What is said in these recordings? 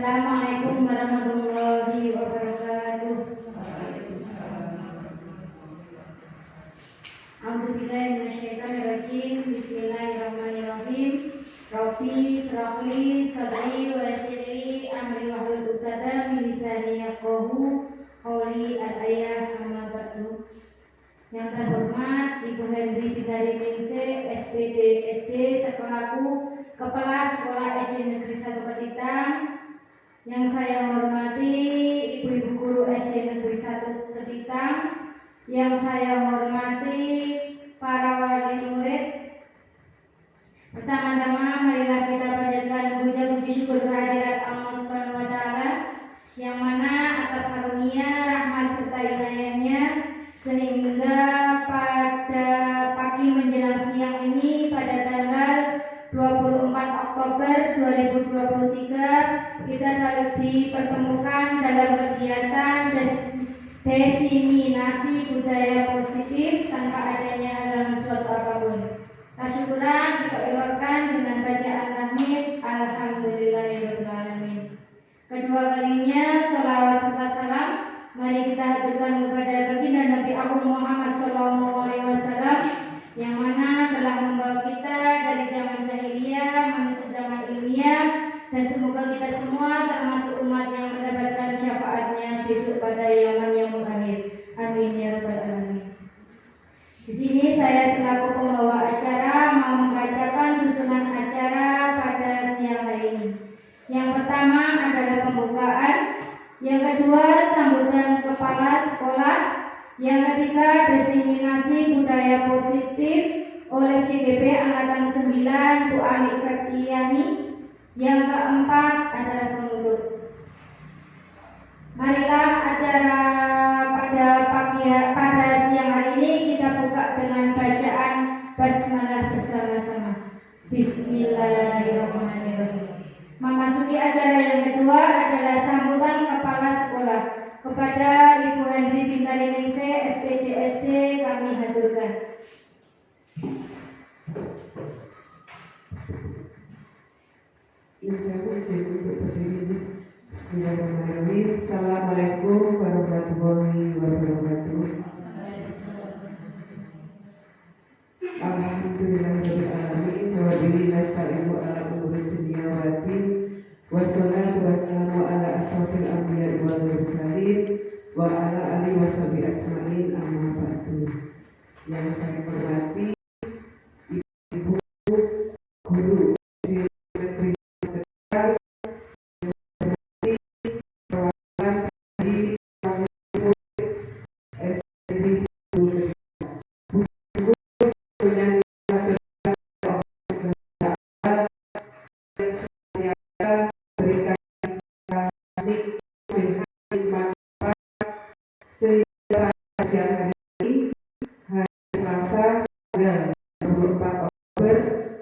Assalamualaikum warahmatullahi wabarakatuh. A'udzubillahi minasyaitonirrajim. Bismillahirrahmanirrahim. Rabbi shrahli sadri wa yassirli amri wahlul 'uqdatam min lisani yafqahu qawli. Al-ayah amma ba'du. Yang terhormat Ibu Hendri Bidari Ningsih, SPD SD Sekolahku, Kepala Sekolah SD Negeri 1 Ketitang. Yang saya hormati Ibu-ibu guru SD Negeri 1 Ketitang. Yang saya hormati para wali murid. Pertama-tama marilah kita panjatkan puja-puji syukur kehadirat Allah Subhanahu wa taala yang mana atas karunia, rahmat serta inayahnya sehingga pada pagi menjelang siang ini pada tanggal 24 Oktober 2023 kita dipertemukan dalam kegiatan diseminasi budaya positif tanpa adanya halangan suatu apapun. Syukuran kita ikhlaskan dengan bacaan tahmid Alhamdulillahirabbil alamin. Kedua kalinya sholawat serta salam mari kita haturkan kepada baginda Nabi Agung Muhammad SAW yang mana telah membawa kita dari zaman jahiliyah menuju zaman ilmiah, dan semoga kita semua termasuk umat yang mendapatkan syafaatnya besok pada yaumul akhir. Amin ya rabbal alamin. Di sini saya selaku pembawa acara mau membacakan susunan acara pada siang hari ini. Yang pertama adalah pembukaan, yang kedua sambutan kepala sekolah, yang ketiga diseminasi budaya positif oleh CDP Angkatan 9 Bu Ani Fektiyani, yang keempat adalah penutup. Marilah acara pada siang hari ini kita buka dengan bacaan basmalah bersama-sama. Bismillahirrahmanirrahim. Memasuki acara yang kedua adalah sambutan kepala sekolah. Kepada Ibu Hendri Bintari Ningsih, SPD SD kami haturkan. Bismillahirrahmanirrahim. Assalamualaikum warahmatullahi wabarakatuh. Alhamdulillahirabbil alamin wa bihi nasta'inu ala umuri dunya waddin. Wassalatu wassalamu ala asrofil anbiya'i wal mursalin wa ala alihi washabihi ajmain, amma ba'du. Yang saya hormati Ibu guru di Negeri Sekitar, perwakilan dari SD sehingga siang hari ini hari Selasa tanggal 24 Oktober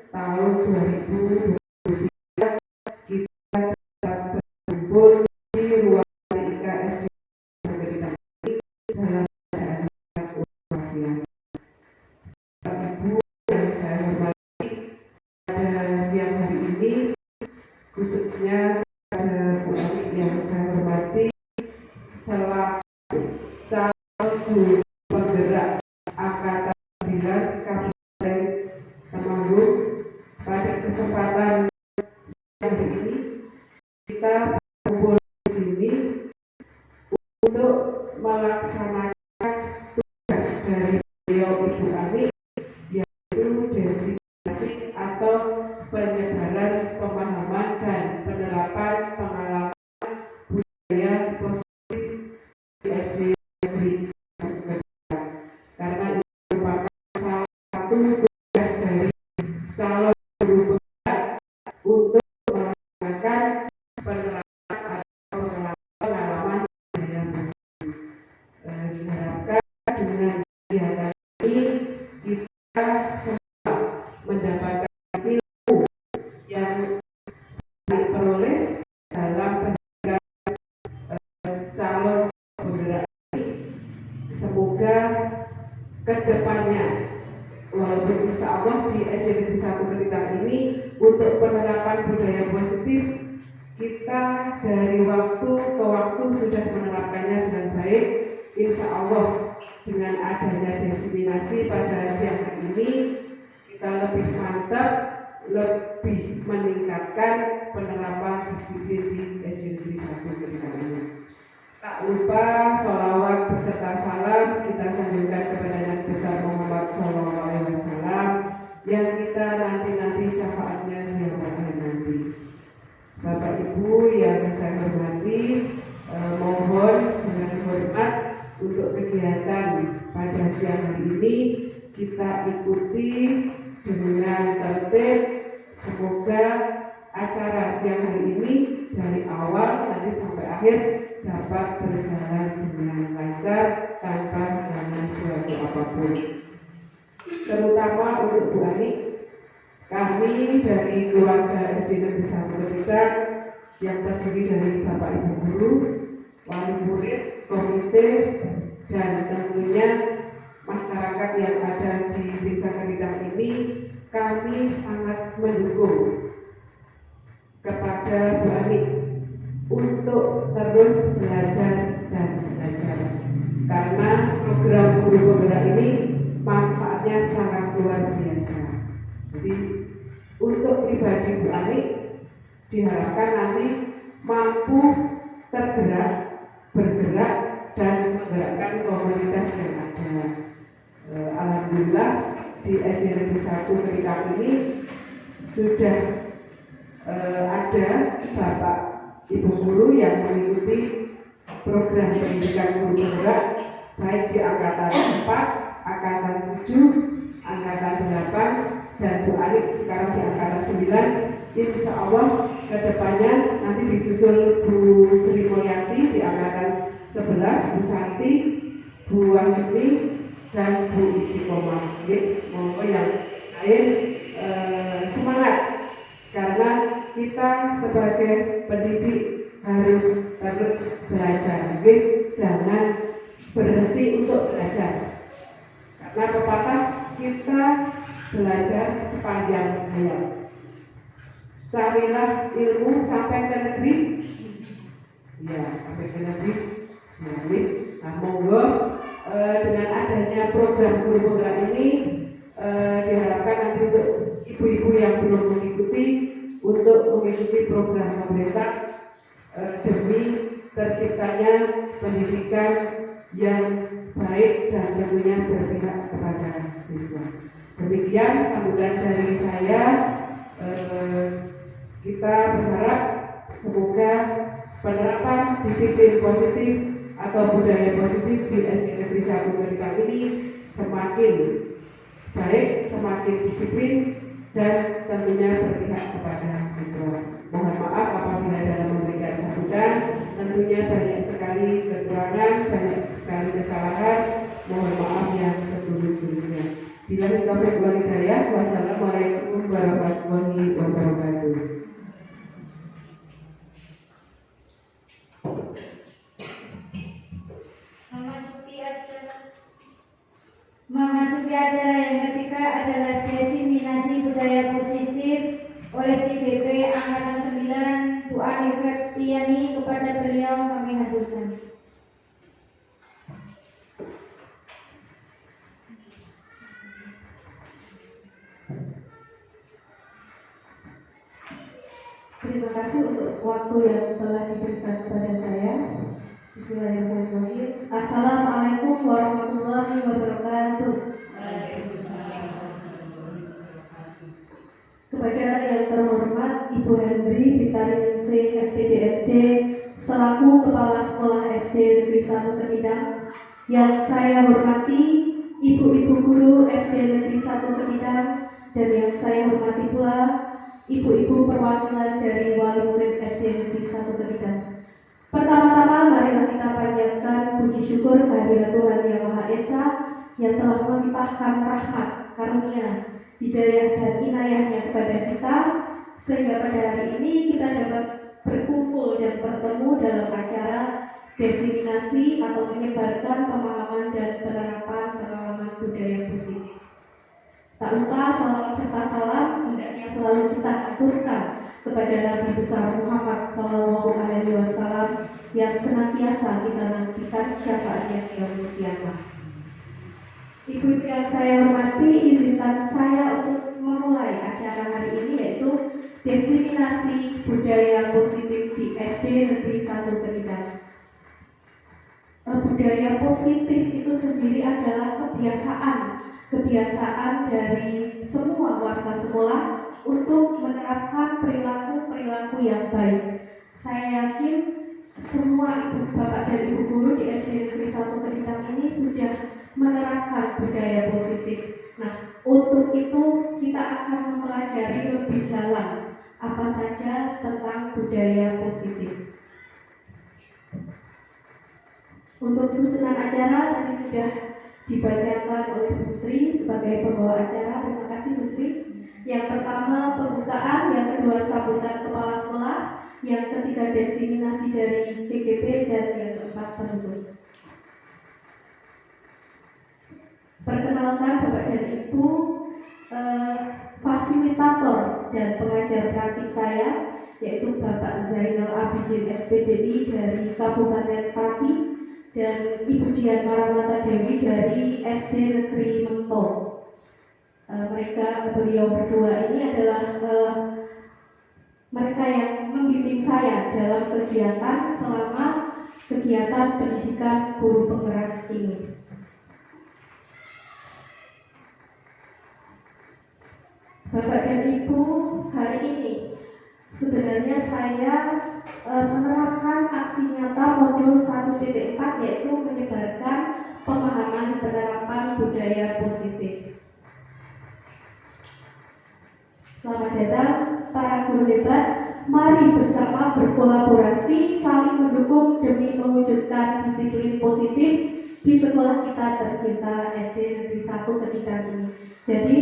tahun 2023 kita dapat berkumpul di ruang TIK SD Ketitang ini dalam keadaan sehat walafiat. Ibu yang saya hormati, pada siang hari ini khususnya pada Bu Ani yang saya hormati selaku calon guru penggerak Angkatan 9 Kabupaten Temanggung, pada kesempatan siang hari ini kita berkumpul di sini untuk melaksanakan tugas dari beliau Ibu Ani, yaitu diseminasi atau penyebaran pemahaman dan penerapan pengalaman budaya positif di SD Negeri 1 Ketitang. Karena ini merupakan salah satu tugas dari calon guru penggerak untuk melaksanakan penerapan atau pengalaman budaya positif. Diharapkan dengan kegiatan ini kita semua mendapatkan ilmu yang diperoleh dalam pendidikan calon penggerak ini. Semoga kedepannya, walaupun insya Allah di SD Negeri 1 Ketitang ini untuk penerapan budaya positif kita dari waktu ke waktu sudah menerapkannya dengan baik. Insya Allah dengan adanya diseminasi pada siang hari ini, kita lebih mantap, lebih meningkatkan penerapan disiplin di SD Negeri 1 Kediri ini. Tak lupa sholawat beserta salam kita sanjungkan kepada Nabi besar Muhammad SAW yang kita nanti syafaatnya di akhirat nanti. Bapak Ibu yang saya hormati, mohon dengan hormat untuk kegiatan pada siang hari ini kita ikuti dengan tertib. Semoga acara siang hari ini dari awal nanti sampai akhir dapat berjalan dengan lancar tanpa halangan suatu apapun. Terutama untuk Bu Ani, kami dari keluarga SD Negeri 1 Kediri yang terdiri dari Bapak Ibu Guru, wali murid, komite, dan tentunya masyarakat yang ada di Desa Kediri ini, kami sangat mendukung kepada Bu Ani untuk terus belajar dan belajar, karena program guru penggerak ini manfaatnya sangat luar biasa. Jadi untuk pribadi Bu Ani diharapkan nanti mampu tergerak, bergerak, dan menggerakkan komunitas yang ada. Alhamdulillah di SD Negeri 1 Kediri ini sudah ada Bapak Ibu Guru yang mengikuti program pendidikan guru penggerak baik di angkatan 4, angkatan 7, angkatan 8, dan Bu Ani sekarang di angkatan 9. Insya Allah kedepannya nanti disusul Bu Sri Mulyati di angkatan 11, Bu Santi, Bu Wahyuni, dan Bu Istiqomah. Monggo yang lain semangat, karena kita sebagai pendidik harus terus belajar. Jangan berhenti untuk belajar, karena pepatah kita belajar sepanjang hayat. Carilah ilmu sampai ke negeri, ya sampai ke negeri. Nah, monggo dengan adanya program guru penggerak ini diharapkan nanti untuk ibu-ibu yang belum mengikuti untuk mengikuti program pemerintah demi terciptanya pendidikan yang baik dan tentunya berpihak kepada siswa. Demikian sambutan dari saya. Kita berharap semoga penerapan disiplin positif atau budaya positif di SD Negeri 1 Kediri ini semakin baik, semakin disiplin, dan tentunya berpihak kepada siswa. Mohon maaf apabila dalam memberikan sambutan tentunya banyak sekali kekurangan, banyak sekali kesalahan. Mohon maaf yang setulus-tulusnya. Billahi taufiq wal hidayah. Wassalamualaikum warahmatullahi wabarakatuh. Memasuki acara yang ketiga adalah diseminasi budaya positif oleh CBP Angkatan 9 Bu Ani Fertiani. Kepada beliau kami haturkan. Terima kasih untuk waktu yang telah diberikan kepada saya. Bismillahirrahmanirrahim. Assalamualaikum warahmatullahi wabarakatuh. Kepada yang terhormat Ibu Hendri Bitaningsih SPDSD selaku Kepala Sekolah SD Negeri 1 Kediri, yang saya hormati Ibu-ibu guru SD Negeri 1 Kediri, dan yang saya hormati pula ibu-ibu perwakilan dari wali murid SD Negeri 1 Kediri. Pertama-tama marilah kita panjatkan puji syukur kehadirat Tuhan Yang Maha Esa yang telah melimpahkan rahmat, karunia, hidayah dan inayahnya kepada kita, sehingga pada hari ini kita dapat berkumpul dan bertemu dalam acara diseminasi atau menyebarkan pemahaman dan penerapan pengalaman budaya positif. Tak lupa salawat serta salam hendaknya selalu kita aturkan kepada Nabi besar Muhammad SAW yang senantiasa kita nantikan syafaatnya di yaumul qiyamah. Ibu yang saya hormati, izinkan saya untuk memulai acara hari ini, yaitu diseminasi budaya positif di SD Negeri 1 Kedidang. Budaya positif itu sendiri adalah kebiasaan dari semua warga sekolah untuk menerapkan perilaku yang baik. Saya yakin semua ibu bapak dan ibu guru di SD Negeri 1 Kedidang ini sudah menerapkan budaya positif. Nah, untuk itu kita akan mempelajari lebih dalam apa saja tentang budaya positif. Untuk susunan acara tadi sudah dibacakan oleh Bu Sri sebagai pembawa acara. Terima kasih Bu Sri. Yang pertama pembukaan, yang kedua sambutan kepala sekolah, yang ketiga diseminasi dari CGP, dan yang keempat penutup. Perkenalkan Bapak dan Ibu, fasilitator dan pengajar praktik saya yaitu Bapak Zainal Abidin SPDI dari Kabupaten Pati dan Ibu Dian Maranata Dewi dari SD Negeri Mentong. Beliau berdua ini adalah mereka yang membimbing saya dalam kegiatan selama kegiatan pendidikan guru penggerak ini. Bapak dan Ibu, hari ini sebenarnya saya menerapkan aksi nyata modul 1.4, yaitu menyebarkan pemahaman penerapan budaya positif. Selamat datang para guru hebat, mari bersama berkolaborasi saling mendukung demi mewujudkan disiplin positif di sekolah kita tercinta SD Negeri 1 Kedidang ini. Jadi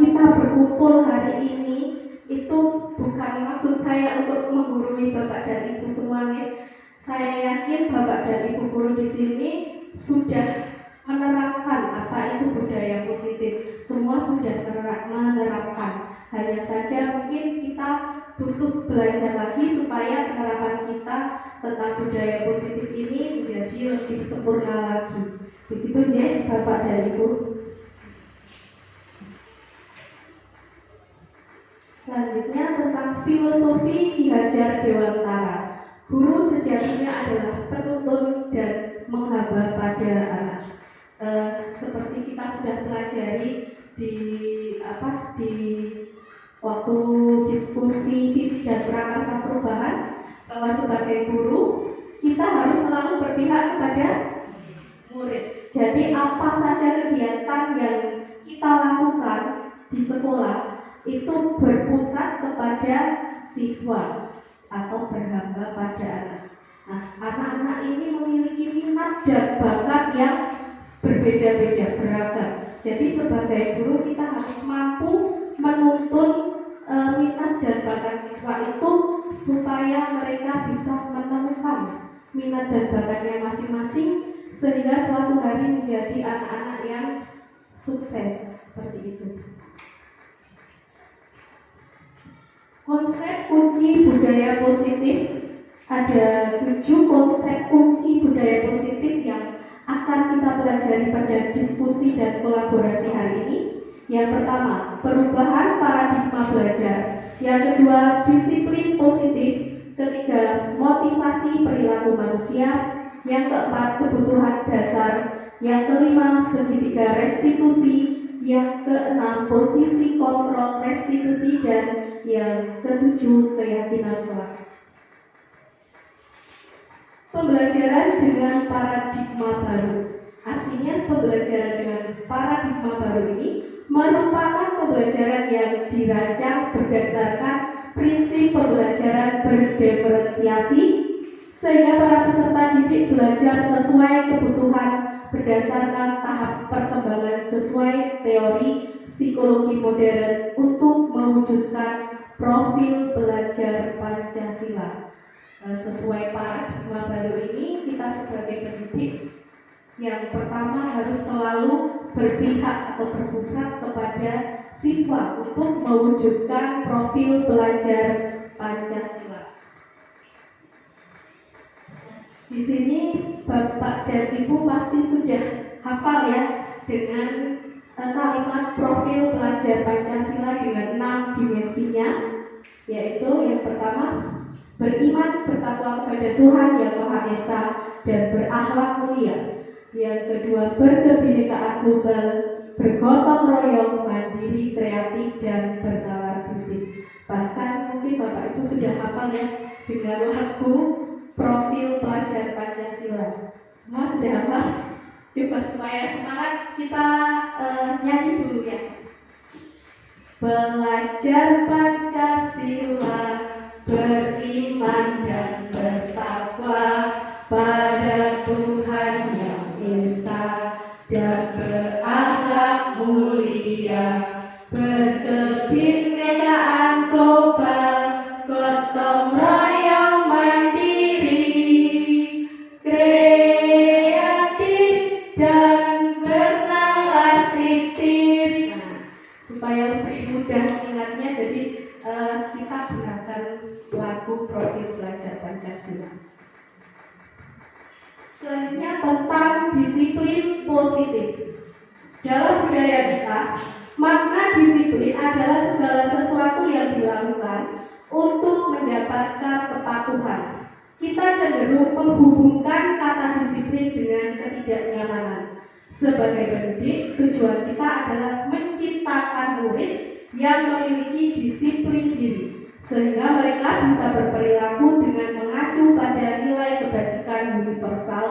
kita berkumpul hari ini itu bukan maksud saya untuk menggurui Bapak dan Ibu semuanya. Saya yakin Bapak dan Ibu guru di sini sudah menerapkan apa itu budaya positif. Semua sudah menerapkan. Hanya saja mungkin kita butuh belajar lagi supaya penerapan kita tentang budaya positif ini menjadi lebih sempurna lagi. Begitu ya Bapak dan Ibu. Selanjutnya tentang filosofi Ki Hajar Dewantara. Guru sejatinya adalah penuntun dan menghamba pada anak. Seperti kita sudah pelajari di waktu diskusi visi dan prakarsa perubahan, bahwa sebagai guru kita harus selalu berpihak kepada murid. Jadi apa saja kegiatan yang kita lakukan di sekolah itu berpusat kepada siswa atau berhamba pada anak. Nah, anak-anak ini memiliki minat dan bakat yang berbeda-beda, beragam. Jadi sebagai guru kita harus mampu menuntun minat dan bakat siswa itu supaya mereka bisa menemukan minat dan bakatnya masing-masing sehingga suatu hari menjadi anak-anak yang sukses seperti itu. Konsep kunci budaya positif, ada 7 konsep kunci budaya positif yang akan kita pelajari pada diskusi dan kolaborasi hari ini. Yang pertama, perubahan paradigma belajar. Yang kedua, disiplin positif. Ketiga, motivasi perilaku manusia. Yang keempat, kebutuhan dasar. Yang kelima, segitiga restitusi. Yang keenam, posisi kontrol restitusi. Dan yang ketujuh, keyakinan kelas. Pembelajaran dengan paradigma baru. Artinya pembelajaran dengan paradigma baru ini merupakan pembelajaran yang dirancang berdasarkan prinsip pembelajaran berdiferensiasi sehingga para peserta didik belajar sesuai kebutuhan berdasarkan tahap perkembangan sesuai teori psikologi modern untuk mewujudkan profil belajar Pancasila. Sesuai paradigma baru ini, kita sebagai pendidik yang pertama harus selalu berpihak atau berpusat kepada siswa untuk mewujudkan profil belajar Pancasila. Di sini Bapak dan Ibu pasti sudah hafal ya dengan kalimat profil pelajar Pancasila dengan 6 dimensinya, yaitu yang pertama beriman bertakwa kepada Tuhan Yang Maha Esa dan berakhlak mulia. Yang kedua berkebinekaan global, bergotong royong, mandiri, kreatif dan bernalar kritis. Bahkan mungkin Bapak Ibu sudah hafal ya dengan lagu profil pelajar Pancasila. Semua sudah hafal? Coba supaya semangat kita nyanyi dulu ya. Belajar Pancasila, beriman dan bertakwa pada Tuhan Yang Esa dan berakhlak mulia, berkebinekaan global, gotong royong, mandiri, kreatif dan bernalar kritis. Supaya lebih mudah ingatnya, jadi kita gunakan lagu profil pelajar Pancasila. Selanjutnya tentang disiplin positif. Dalam budaya kita, makna disiplin adalah segala sesuatu yang dilakukan untuk mendapatkan kepatuhan. Kita cenderung menghubungkan kata disiplin dengan ketidaknyamanan. Sebagai pendidik, tujuan kita adalah menciptakan murid yang memiliki disiplin diri, sehingga mereka bisa berperilaku dengan mengacu pada nilai kebajikan universal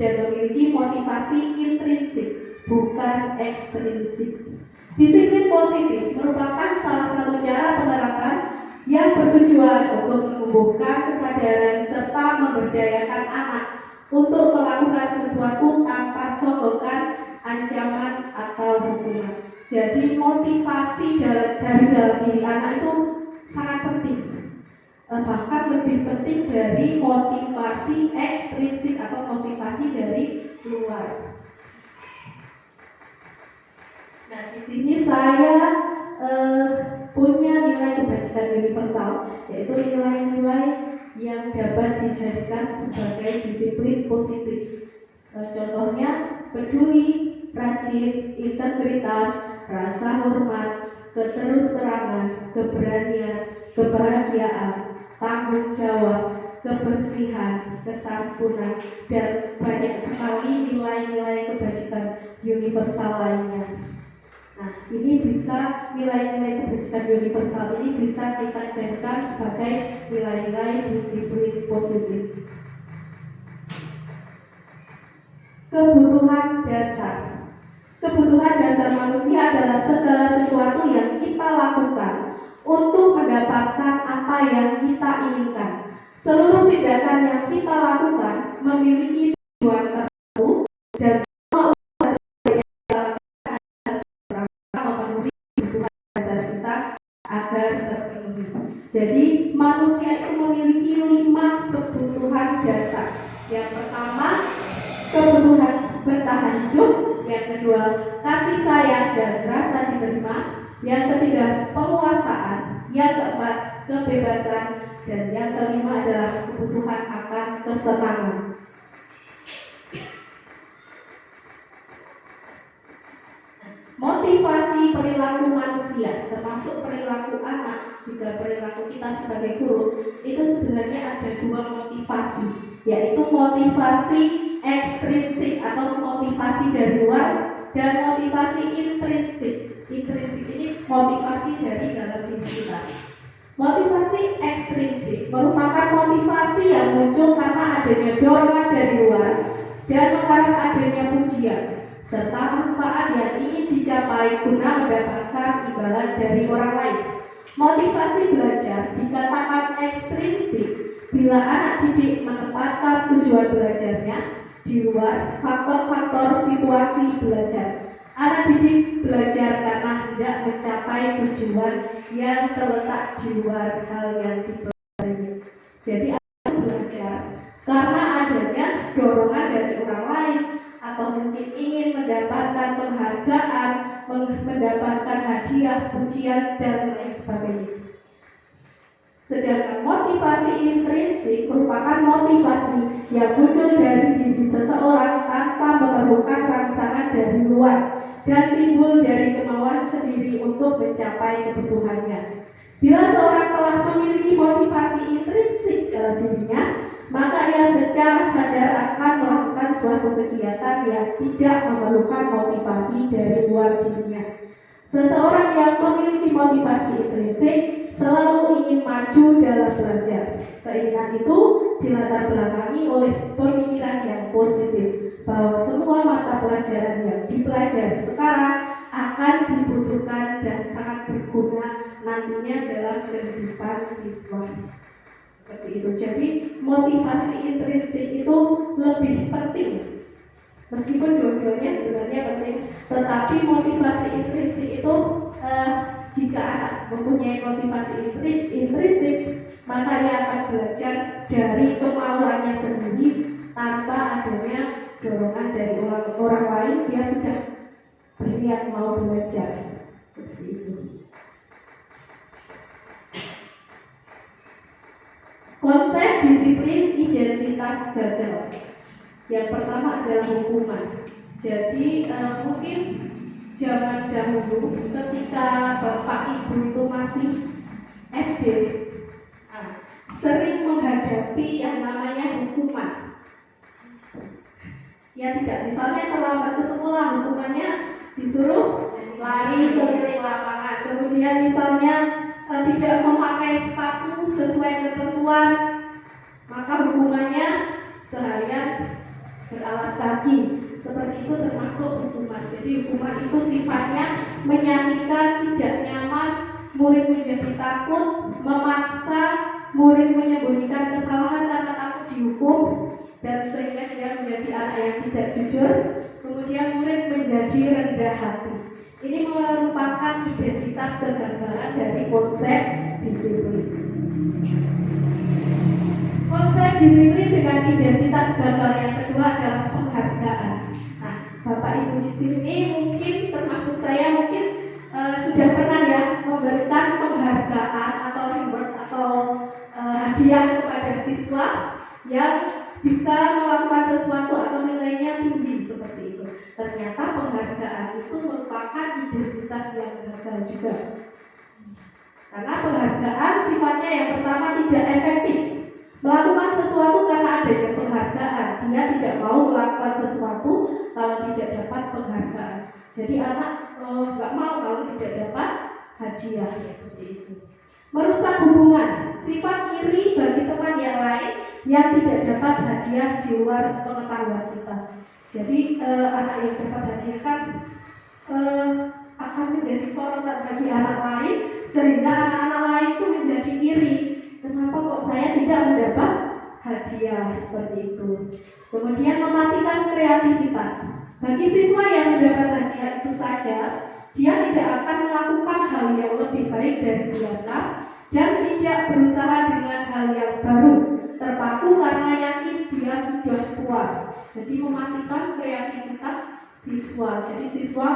dan memiliki motivasi intrinsik, bukan ekstrinsik. Disiplin positif merupakan salah satu cara penerapan yang bertujuan untuk menumbuhkan kesadaran serta memberdayakan anak untuk melakukan sesuatu tanpa songgokan, ancaman, atau hukuman. Jadi motivasi dari dalam diri anak itu sangat penting, bahkan lebih penting dari motivasi ekstrinsik atau motivasi dari luar. Nah, di sini saya punya nilai kebajikan universal, yaitu nilai-nilai yang dapat dijadikan sebagai disiplin positif. Contohnya peduli, rajin, integritas, rasa hormat, keterus-terangan, keberanian, kebahagiaan, tanggung jawab, kebersihan, kesantunan, dan banyak sekali nilai-nilai kebajikan universal lainnya. Nah, ini bisa nilai-nilai kebajikan universal ini bisa kita jadikan sebagai nilai-nilai disiplin positif. Kebutuhan dasar. Kebutuhan dasar manusia adalah segala sesuatu yang kita lakukan untuk mendapatkan apa yang kita inginkan. Seluruh tindakan yang kita lakukan memiliki tujuan tertentu dan semua usaha memenuhi kebutuhan dasar kita agar terpenuhi. Jadi manusia itu memiliki 5 kebutuhan dasar. Yang pertama, kebutuhan bertahan hidup. Yang kedua, kasih sayang dan rasa diterima. Yang ketiga, penguasaan. Yang keempat, kebebasan. Dan yang kelima adalah kebutuhan akan kesenangan. Motivasi perilaku manusia, termasuk perilaku anak, juga perilaku kita sebagai guru, itu sebenarnya ada 2 motivasi, yaitu motivasi ekstrinsik atau motivasi dari luar dan motivasi intrinsik. Intrinsik ini motivasi dari dalam diri kita. Motivasi ekstrinsik merupakan motivasi yang muncul karena adanya dorongan dari luar dan mengharap adanya pujian serta manfaat yang ingin dicapai guna mendapatkan imbalan dari orang lain. Motivasi belajar dikatakan ekstrinsik bila anak didik menempatkan tujuan belajarnya di luar faktor-faktor situasi belajar. Anak didik belajar karena hendak mencapai tujuan yang terletak di luar hal yang dipelajari. Jadi anak belajar karena adanya dorongan dari orang lain, atau mungkin ingin mendapatkan penghargaan, mendapatkan hadiah, pujian, dan lain sebagainya. Sedangkan motivasi intrinsik merupakan motivasi yang muncul dari diri seseorang tanpa memerlukan rangsangan dari luar dan timbul dari kemauan sendiri untuk mencapai kebutuhannya. Bila seorang telah memiliki motivasi intrinsik dalam dirinya, maka ia secara sadar akan melakukan suatu kegiatan yang tidak memerlukan motivasi dari luar dirinya. Seseorang yang memiliki motivasi intrinsik selalu ingin maju dalam belajar. Keinginan itu dilatar belakangi oleh pemikiran yang positif bahwa semua mata pelajaran yang dipelajari sekarang akan dibutuhkan dan sangat berguna nantinya dalam kehidupan siswa. Seperti itu. Jadi motivasi intrinsik itu lebih penting. Meskipun dua-duanya sebenarnya penting, tetapi motivasi intrinsik itu jika anak mempunyai motivasi intrinsik, maka ia akan belajar dari kemauannya sendiri tanpa adanya dorongan dari orang lain. Dia sudah berniat mau belajar. Seperti itu. Konsep disiplin identitas gagal. Yang pertama adalah hukuman. Jadi mungkin zaman dahulu ketika bapak ibu itu masih SD, sering menghadapi yang namanya hukuman. Ya tidak, misalnya terlambat ke sekolah, hukumannya disuruh lari keliling lapangan. Kemudian misalnya tidak memakai sepatu sesuai ketentuan, maka hukumannya seharian beralas kaki. Seperti itu termasuk hukuman. Jadi hukuman itu sifatnya menyakitkan, tidak nyaman, murid menjadi takut, memaksa murid menyembunyikan kesalahan karena takut dihukum, dan sehingga dia menjadi anak yang tidak jujur. Kemudian murid menjadi rendah hati. Ini merupakan identitas kegagalan dari konsep disiplin. Konsep disiplin dengan identitas gagal yang kedua adalah penghargaan. Nah, Bapak Ibu di sini mungkin termasuk saya mungkin sudah pernah ya memberikan penghargaan atau reward atau hadiah kepada siswa yang bisa melakukan sesuatu atau nilainya tinggi seperti itu. Ternyata penghargaan itu merupakan identitas yang gagal juga. Karena penghargaan sifatnya yang pertama tidak efektif. Melakukan sesuatu karena adanya penghargaan, dia tidak mau melakukan sesuatu kalau tidak dapat penghargaan. Jadi anak nggak mau kalau tidak dapat hadiah seperti itu. Merusak hubungan, sifat iri bagi teman yang lain yang tidak dapat hadiah di luar pengetahuan kita. Jadi anak yang dapat hadiah kan akan menjadi sorotan bagi anak lain, sehingga anak-anak lain itu menjadi iri. Kenapa kok saya tidak mendapat hadiah seperti itu? Kemudian mematikan kreativitas. Bagi siswa yang mendapat hadiah itu saja, dia tidak akan melakukan hal yang lebih baik dari biasa dan tidak berusaha dengan hal yang baru, terpaku karena yakin dia sudah puas. Jadi mematikan kreativitas siswa. Jadi siswa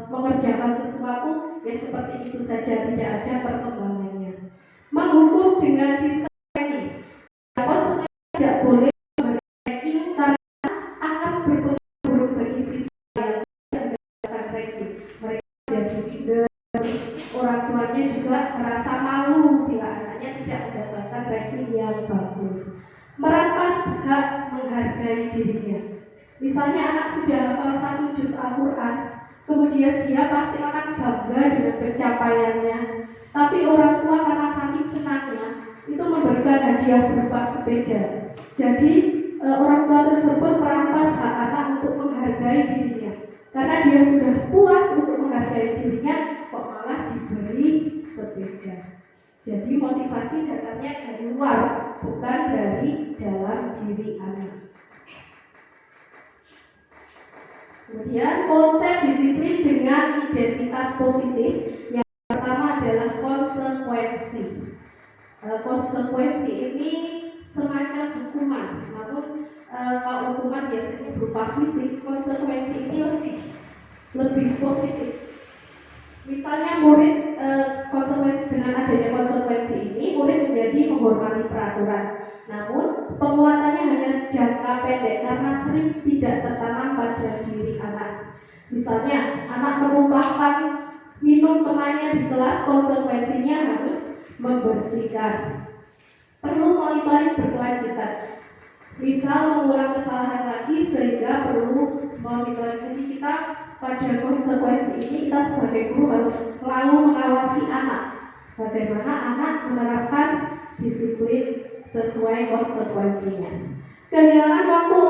mengerjakan sesuatu ya seperti itu saja, tidak ada perkembangannya. Menghukum dengan sistem ranking. Konsekuensi tidak boleh ranking karena akan berpengaruh buruk bagi siswa yang tidak mendapatkan ranking. Mereka jadi minder, orang tuanya juga merasa malu bila anaknya tidak mendapatkan ranking yang bagus. Merampas hak menghargai dirinya. Misalnya anak sudah hafal 1 juz Al-Quran, kemudian dia pasti akan bangga dengan pencapaiannya. Tapi orang tua karena saking senangnya itu memberikan hadiah berupa sepeda. Jadi orang tua tersebut merampas hak anak untuk menghargai dirinya. Karena dia sudah puas untuk menghargai dirinya, kok malah diberi sepeda. Jadi motivasi datangnya dari luar, bukan dari dalam diri anak. Kemudian konsep disiplin dengan identitas positif. Yang pertama adalah konsekuensi. Konsekuensi ini semacam hukuman, namun kalau hukuman biasanya berupa fisik, konsekuensi ini lebih positif. Misalnya murid konsekuensi dengan adanya konsekuensi ini, murid menjadi menghormati peraturan. Namun penguatannya hanya jangka pendek karena sering tidak tertanam pada diri anak. Misalnya, anak menumpahkan minum temannya di kelas, konsekuensinya harus membersihkan. Perlu monitoring berkelanjutan. Misal mengulang kesalahan lagi sehingga perlu monitoring. Jadi kita pada konsekuensi ini kita sebagai guru harus selalu mengawasi anak. Bagaimana anak menerapkan disiplin sesuai konsekuensinya. Kehilangan waktu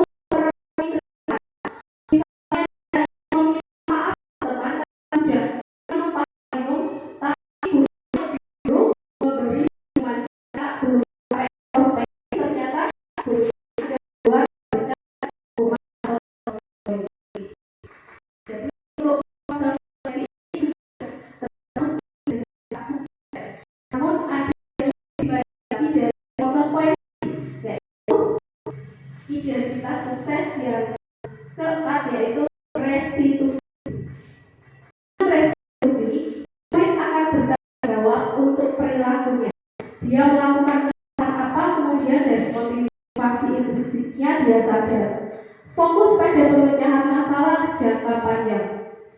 identitas sukses yang keempat, yaitu restitusi. Restitusi, murid akan bertanggung jawab untuk perilakunya. Dia melakukan kesalahan apa, kemudian dari motivasi intrinsiknya dia sadar. Fokus pada pemecahan masalah jangka panjang,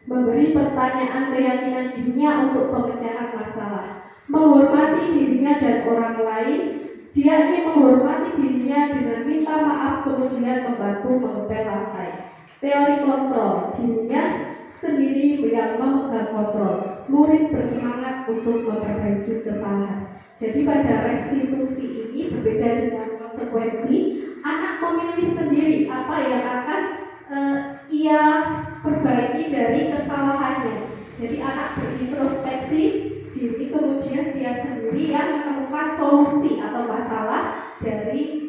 memberi pertanyaan keyakinan dirinya untuk pemecahan masalah, menghormati dirinya dan orang lain. Dia ingin menghormati dirinya dengan minta maaf, kemudian membantu mengepel lantai. Teori kontrol, dirinya sendiri yang memegang kontrol. Murid bersemangat untuk memperbaiki kesalahan. Jadi pada restitusi ini berbeda dengan konsekuensi. Anak memilih sendiri apa yang akan ia perbaiki dari kesalahannya. Jadi anak berintrospeksi diri, kemudian dia sendiri yang menemukan solusi atau masalah dari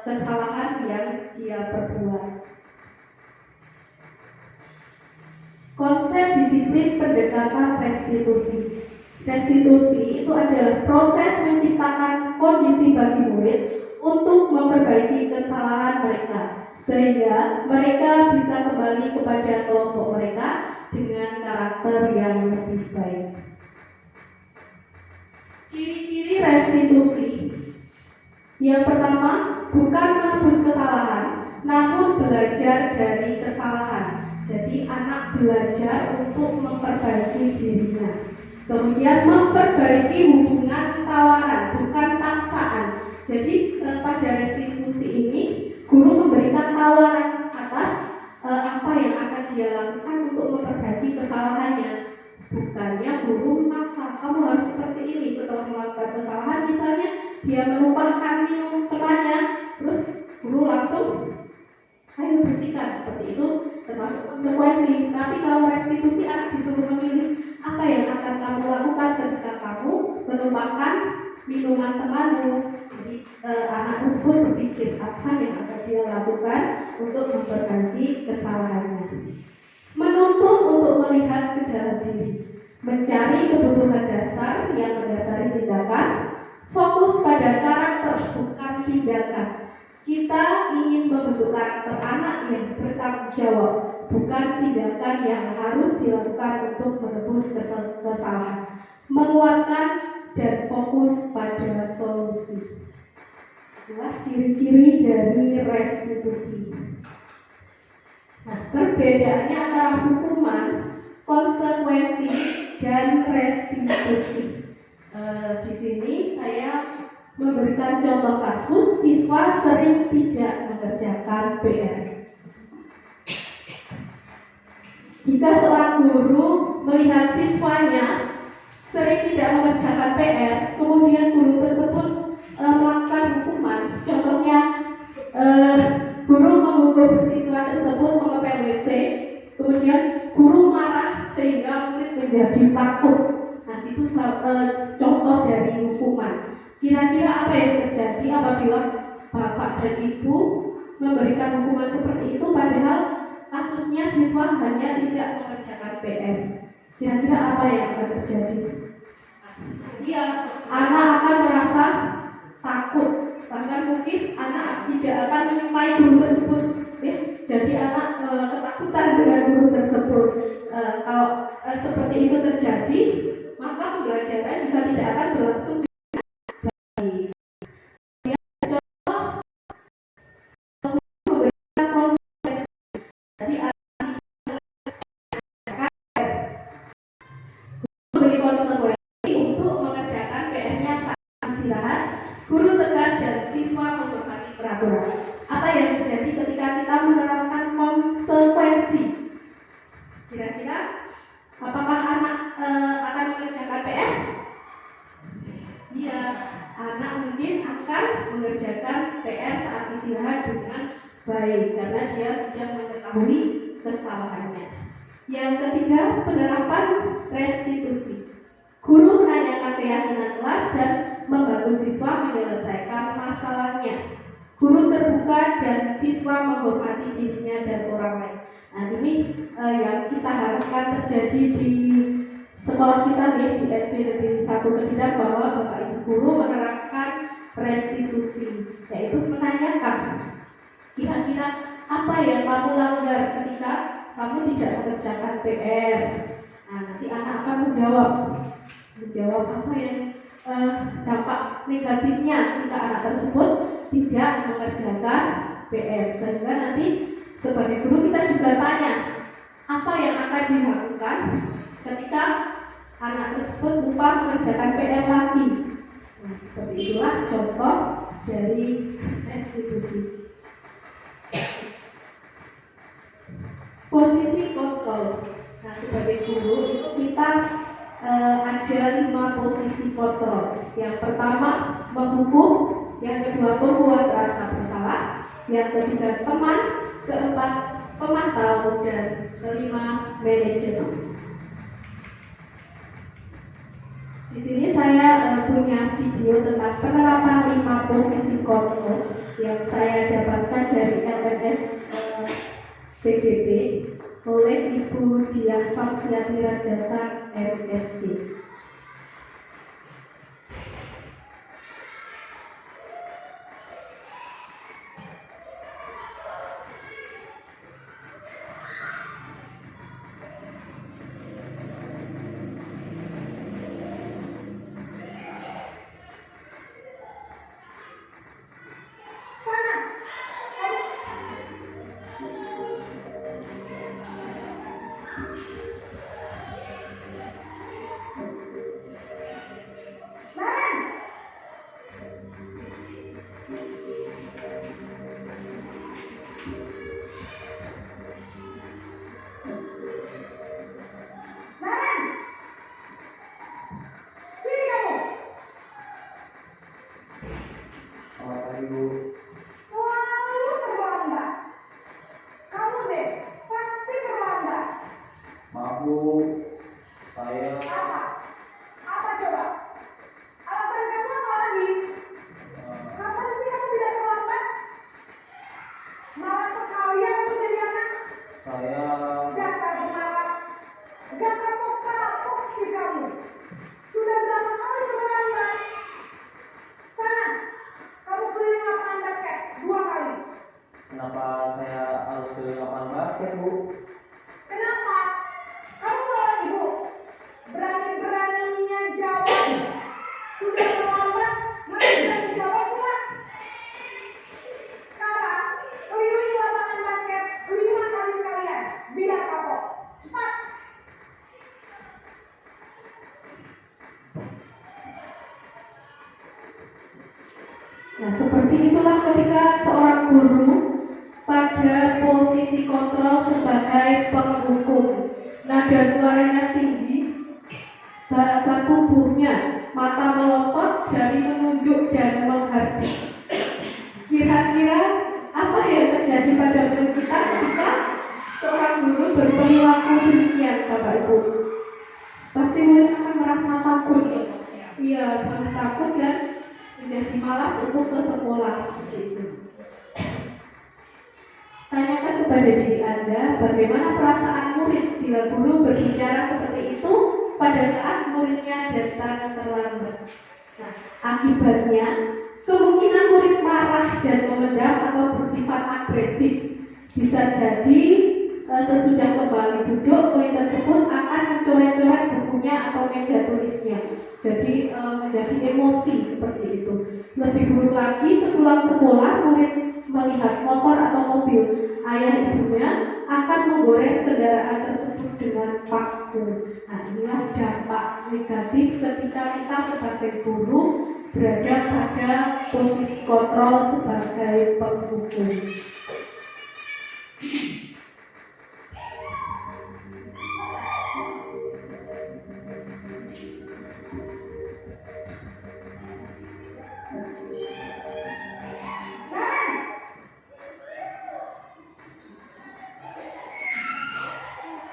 kesalahan yang dia perbuat. Konsep disiplin pendekatan restitusi. Restitusi itu adalah proses menciptakan kondisi bagi murid untuk memperbaiki kesalahan mereka, sehingga mereka bisa kembali kepada kelompok mereka dengan karakter yang lebih baik. Ciri-ciri restitusi. Yang pertama, bukan menebus kesalahan, namun belajar dari kesalahan. Jadi anak belajar untuk memperbaiki dirinya. Kemudian memperbaiki hubungan tawaran, bukan paksaan. Jadi pada restitusi ini, guru memberikan tawaran atas apa yang akan dia lakukan untuk memperbaiki kesalahannya. Bukannya guru memaksa, kamu harus seperti ini setelah melakukan kesalahan. Misalnya dia menumpahkan minum temannya, terus guru langsung ayo bersihkan, seperti itu termasuk konsekuensi. Tapi kalau restitusi, anak disuruh memilih apa yang akan kamu lakukan ketika kamu menumpahkan minuman temanmu. Jadi anak tersebut berpikir apa yang akan dia lakukan untuk memperbaiki kesalahannya. Menuntut untuk melihat ke dalam diri, mencari kebutuhan dasar yang mendasari tindakan, fokus pada karakter bukan tindakan. Kita ingin membentuk karakter anak yang bertanggung jawab, bukan tindakan yang harus dilakukan untuk menebus kesalahan. Menguatkan dan fokus pada solusi. Itulah ciri-ciri dari restitusi. Nah, perbedaannya antara hukuman, konsekuensi, dan restitusi. Di sini saya memberikan contoh kasus siswa sering tidak mengerjakan PR. Jika seorang guru melihat siswanya sering tidak mengerjakan PR, kemudian guru tersebut melakukan hukuman, contohnya guru menghukum siswa tersebut mengepel WC, kemudian guru marah sehingga murid menjadi takut. Nah, itu contoh dari hukuman. Kira-kira apa yang terjadi apabila bapak dan ibu memberikan hukuman seperti itu, padahal kasusnya siswa hanya tidak mengerjakan PR? Kira-kira apa yang akan terjadi? Dia anak akan merasa takut, bahkan mungkin anak tidak akan menyukai guru tersebut. Jadi anak ketakutan dengan guru tersebut. Kalau seperti itu terjadi, maka pembelajaran juga tidak akan berlangsung dengan baik. Memberikan konsekuensi. Jadi memberi konsekuensi untuk mengerjakan PR-nya saat istirahat. Guru tegas dan siswa menghormati peraturan. Apa yang terjadi ketika kita menerapkan konsekuensi? Kira-kira apakah anak akan mengerjakan PR? Iya, anak mungkin akan mengerjakan PR saat istirahat dengan baik karena dia sudah mengetahui kesalahannya. Yang ketiga, penerapan restitusi. Guru menanyakan keyakinan kelas dan membantu siswa menyelesaikan masalahnya. Guru terbuka dan siswa menghormati dirinya dan orang lain. Nah, ini yang kita harapkan terjadi di sekolah kita nih, di SD Negeri 1 Kedidang, bahwa Bapak Ibu guru menerapkan restitusi, yaitu menanyakan kira-kira apa yang kamu langgar ketika kamu tidak mengerjakan PR. Nah, nanti anak akan menjawab apa yang dampak negatifnya ketika anak tersebut tidak mengerjakan PR. Sehingga nanti sebagai guru kita juga tanya apa yang akan dilakukan ketika anak tersebut lupa mengerjakan PR lagi. Nah, seperti itulah contoh dari restitusi. Posisi kontrol. Nah, sebagai guru itu kita ada 5 posisi kontrol. Yang pertama menghukum, yang kedua membuat rasa bersalah, yang ketiga teman, keempat pemantau, dan kelima manajer. Di sini saya punya video tentang penerapan 5 posisi kontrol yang saya dapatkan dari LMS PGP oleh Ibu Diah Samsiati Rajasa MSD. Kenapa saya harus ke lapangan basket, Bu? Kenapa? Kamu lawan ibu. Berani-beraninya jawab. Sudah terlambat, masih berani jawab pula. Sekarang, keliling lapangan basket 5 kali sekalian. Biar kapok. Cepat. Nah, seperti itulah ketika seorang guru pada posisi kontrol sebagai penghukum. Nada suaranya tinggi, bahasa tubuhnya, mata melotot, jari menunjuk dan menghardik. Kira-kira apa yang terjadi pada guru kita ketika seorang guru berperilaku demikian, Bapak Ibu? Pasti murid akan merasa takut. Iya, sangat takut dan menjadi malas untuk ke sekolah seperti itu. Tanyakan kepada diri Anda bagaimana perasaan murid bila guru berbicara seperti itu pada saat muridnya datang terlambat. Nah, akibatnya kemungkinan murid marah dan memendam atau bersifat agresif. Bisa jadi sesudah kembali duduk, murid tersebut akan mencoret-coret buku bukunya atau meja tulisnya. Jadi menjadi emosi seperti itu. Lebih buruk lagi, sepulang sekolah murid melihat motor atau mobil ayah ibunya akan menggores kendaraan tersebut dengan paku. Nah, inilah dampak negatif ketika kita sebagai guru berada pada posisi kontrol sebagai penghukum.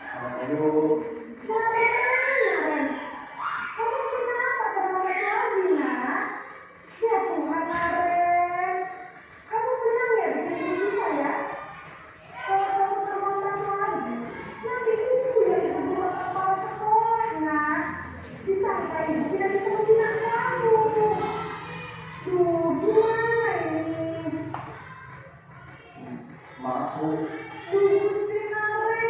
Selamat ibu. Naren, kamu kenapa terlalu lagi, nak? Ya Tuhan, Naren. Kamu senang ya bikin ibu susah ya? Kalau kamu terlambat lagi, nanti ibu yang ditegur kepala sekolah, nak. Disangka ibu tidak bisa membina kamu. Duh, gimana ini? Maaf bu. Duh, Gusti Naren.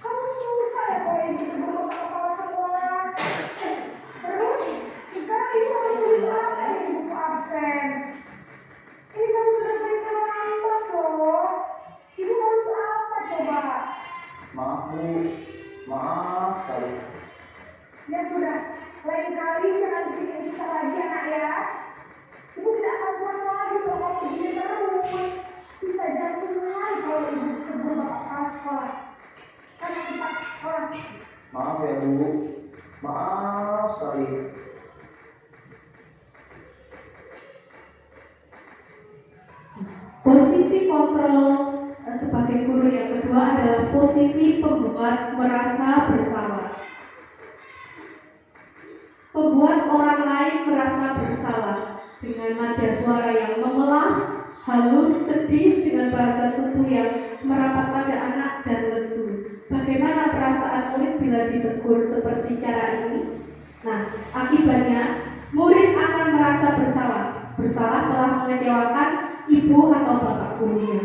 Kamu susah ya kalau ibu ditegur kepala sekolah. Terus, sekarang ibu harus tulis apa di buku absen? Ini kamu sudah sering terlambat loh. Ibu harus apa coba? Maaf bu. Maaf sekali. Ya sudah, lain kali jangan bikin susah lagi anak ya. Ibu tidak akan kuat lagi kalau kamu begini terus. Bisa jantungan kalau ibu tegur bapak kepala sekolah. Sana cepat kelas. Maaf ya bu. Maaf sekali. Posisi kontrol sebagai guru yang kedua adalah posisi pembuat merasa bersalah. Membuat orang lain merasa bersalah dengan nada suara yang memelas, halus, sedih dengan bahasa tubuh yang merapat pada anak dan lesu. Bagaimana perasaan murid bila ditegur seperti cara ini? Nah, akibatnya murid akan merasa bersalah. Bersalah telah mengecewakan ibu atau bapak gurunya.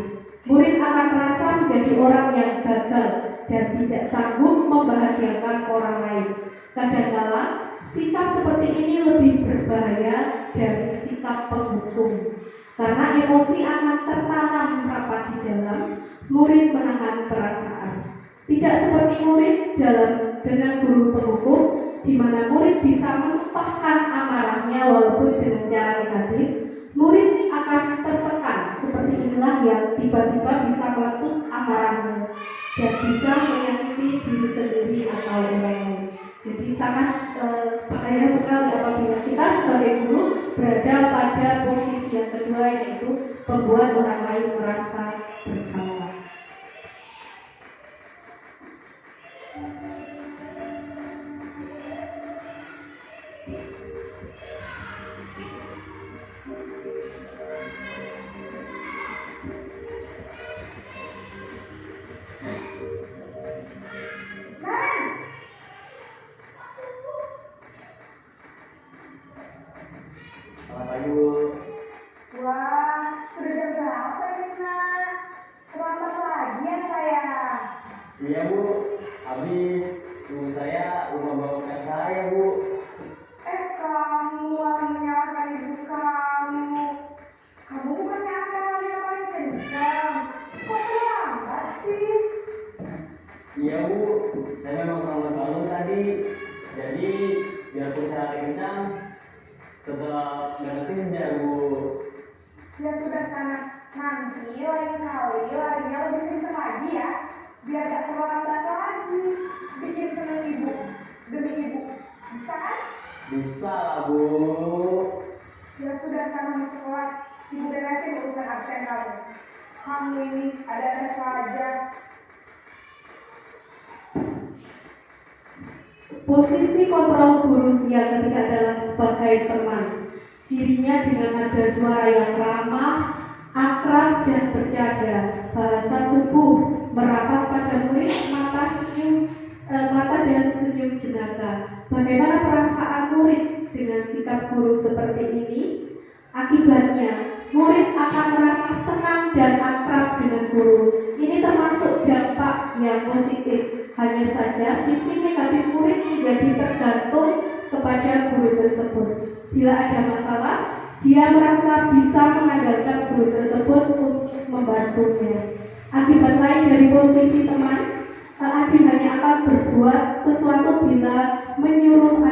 Murid akan merasa menjadi orang yang gagal dan tidak sanggup membahagiakan orang lain. Kadang-kala sikap seperti ini lebih berbahaya dari sikap penghukum. Karena emosi akan tertanam rapat di dalam, murid menahan perasaan. Tidak seperti murid dengan guru penghukum, di mana murid bisa menumpahkan amarahnya walaupun dengan cara negatif. Murid akan tertekan, seperti inilah yang tiba-tiba bisa meletus amarahnya dan bisa menyakiti diri sendiri atau orang lain. Jadi sangat bahaya sekali apabila kita sebagai guru berada pada posisi yang kedua, yaitu membuat orang lain merasa bersalah. Selamat pagi bu. Wah, sudah jam berapa ini, nak? Terlambat lagi ya sayang. Iya bu. Habis ibu saya lupa bangunkan saya bu. Kamu malah menyalahkan ibu kamu. Kamu bukannya akan yang paling kencang. Kok terlambat sih? Iya bu. Saya memang terlambat bangun tadi. Jadi biarpun saya lari kencang, tetap dengan kejar bu. Ya sudah sana, nanti lain kali larinya lebih kencang lagi ya. Biar gak terlambat lagi. Bikin seneng ibu, demi ibu. Bisa kan? Bisa lah bu. Ya sudah sana masuk kelas. Ibu beresin urusan absen kamu. Kamu ini ada-ada saja. Posisi kontrol guru siap ketika dalam sebagai teman. Cirinya dengan nada suara yang ramah, akrab dan bercanda. Bahasa tubuh merapat pada murid, mata dan senyum jenaka. Bagaimana perasaan murid dengan sikap guru seperti ini? Akibatnya, murid akan merasa senang dan akrab dengan guru. Ini termasuk dampak yang positif. Hanya saja sisi negatif menjadi tergantung kepada guru tersebut. Bila ada masalah, dia merasa bisa mengandalkan guru tersebut untuk membantunya. Akibat lain dari posisi teman, Adi hanya akan berbuat sesuatu bila menyuruh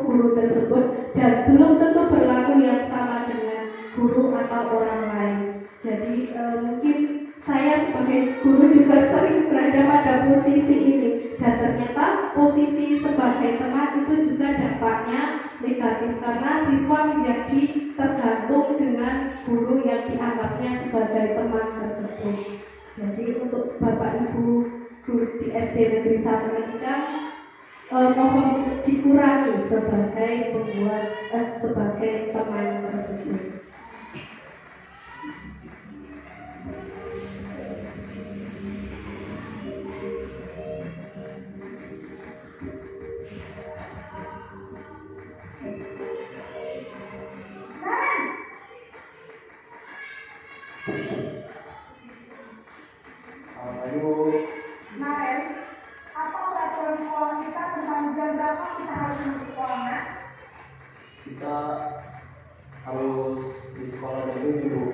guru tersebut dan belum tentu berlaku yang sama dengan guru atau orang lain. Jadi mungkin saya sebagai guru juga sering berada pada posisi ini, dan ternyata posisi sebagai teman itu juga dampaknya negatif karena siswa menjadi tergantung dengan guru yang dianggapnya sebagai teman tersebut. Jadi untuk Bapak Ibu guru di SD Negeri 1 Kendang, mohon untuk dikurangi sebagai teman tersebut. Selamat pagi, Bu. Naren, apa peraturan sekolah kita tentang jam berapa kita harus masuk sekolah, Nak? Kita harus di sekolah jam 7, Bu.